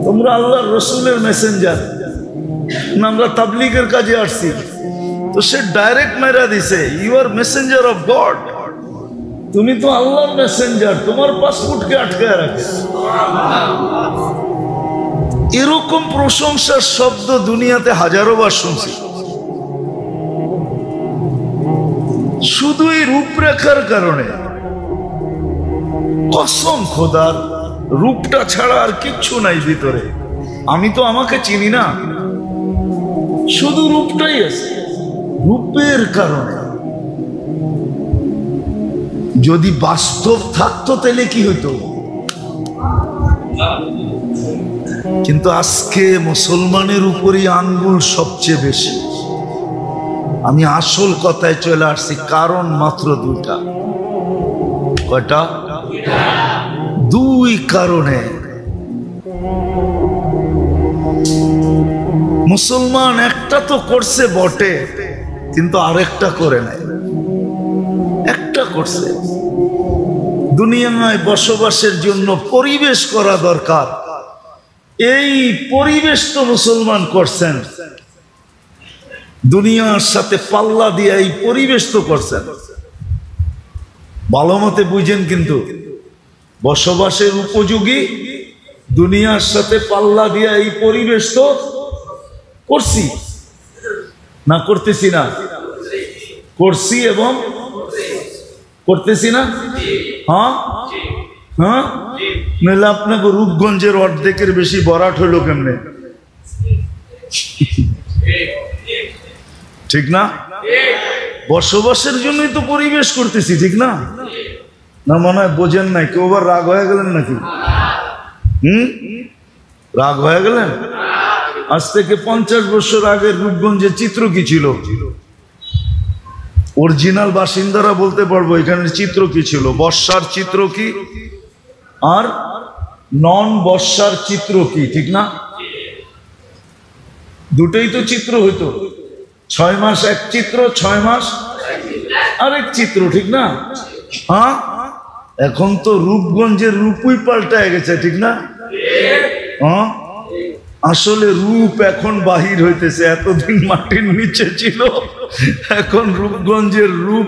তোমরা আল্লাহর রসুলের মেসেঞ্জার, আমরা তাবলীগের কাজে আসছি। তো সে ডাইরেক্ট মেরা দিছে you are messenger of God, তুমি তো আল্লাহর মেসেঞ্জার, তোমার পাসপোর্টকে আটকায় রাখে। এরকম প্রশংসার শব্দ দুনিয়াতে হাজারো বার শুনছি। শুধু এই রূপরেখার কারণে, কসম খোদার, রূপটা ছাড়া আর কিচ্ছু নাই ভিতরে। আমি তো আমাকে চিনি না, শুধু রূপটাই আছে। রূপের কারণে যদি বাস্তব থাকতো তাহলে কি হতো? কিন্তু আজকে মুসলমানের উপরই আঙ্গুল সবচেয়ে বেশি। আমি আসল কথায় চলে আসছি, কারণ মাত্র দুইটা। কয়টা? দুই কারণে মুসলমান একটা তো করছে বটে, কিন্তু আরেকটা করে নাই। একটা করছে, দুনিয়ায় বসবাসের জন্য পরিবেশ করা দরকার, এই পরিবেশ তো মুসলমান করছেন। দুনিয়ার সাথে পাল্লা দিয়ে এই পরিবেশ তো করছেন। ভালো মতে বুঝেন, কিন্তু বসবাসের উপযোগী দুনিয়ার সাথে পাল্লা দিয়ে এই পরিবেশ তো করছি না? করতেছি না? করছি এবং করতেছি না? হ্যাঁ হ্যাঁ, নাহলে আপনাকে রূপগঞ্জের অর্ধেকের বেশি বরাট হইল কেমনে? ঠিক না? বসবাসের জন্যই তো পরিবেশ করতেছি, ঠিক না? না মনে হয় বোঝেন নাই? কেউ আবার রাগ হয়ে গেলেন নাকি? রাগ হয়ে গেলেন? আজ থেকে 50 বছর আগের রূপগঞ্জের চিত্র কি ছিল? অরিজিনাল বাসিন্দারা বলতে পারবো এখানের চিত্র কি ছিল। বর্ষার চিত্র কি আর নন বর্ষার চিত্র কি, ঠিক না? দুটোই তো চিত্র হইতো। 6 মাস এক চিত্র, 6 মাস আরেক চিত্র, ঠিক না? হ্যাঁ, এখন তো রূপগঞ্জের রূপই পাল্টায় গেছে, ঠিক না? হ্যাঁ, আসলে রূপ এখন বাহির হইতেছে। এতদিন মাটির নিচে ছিল, এখন রূপগঞ্জের রূপ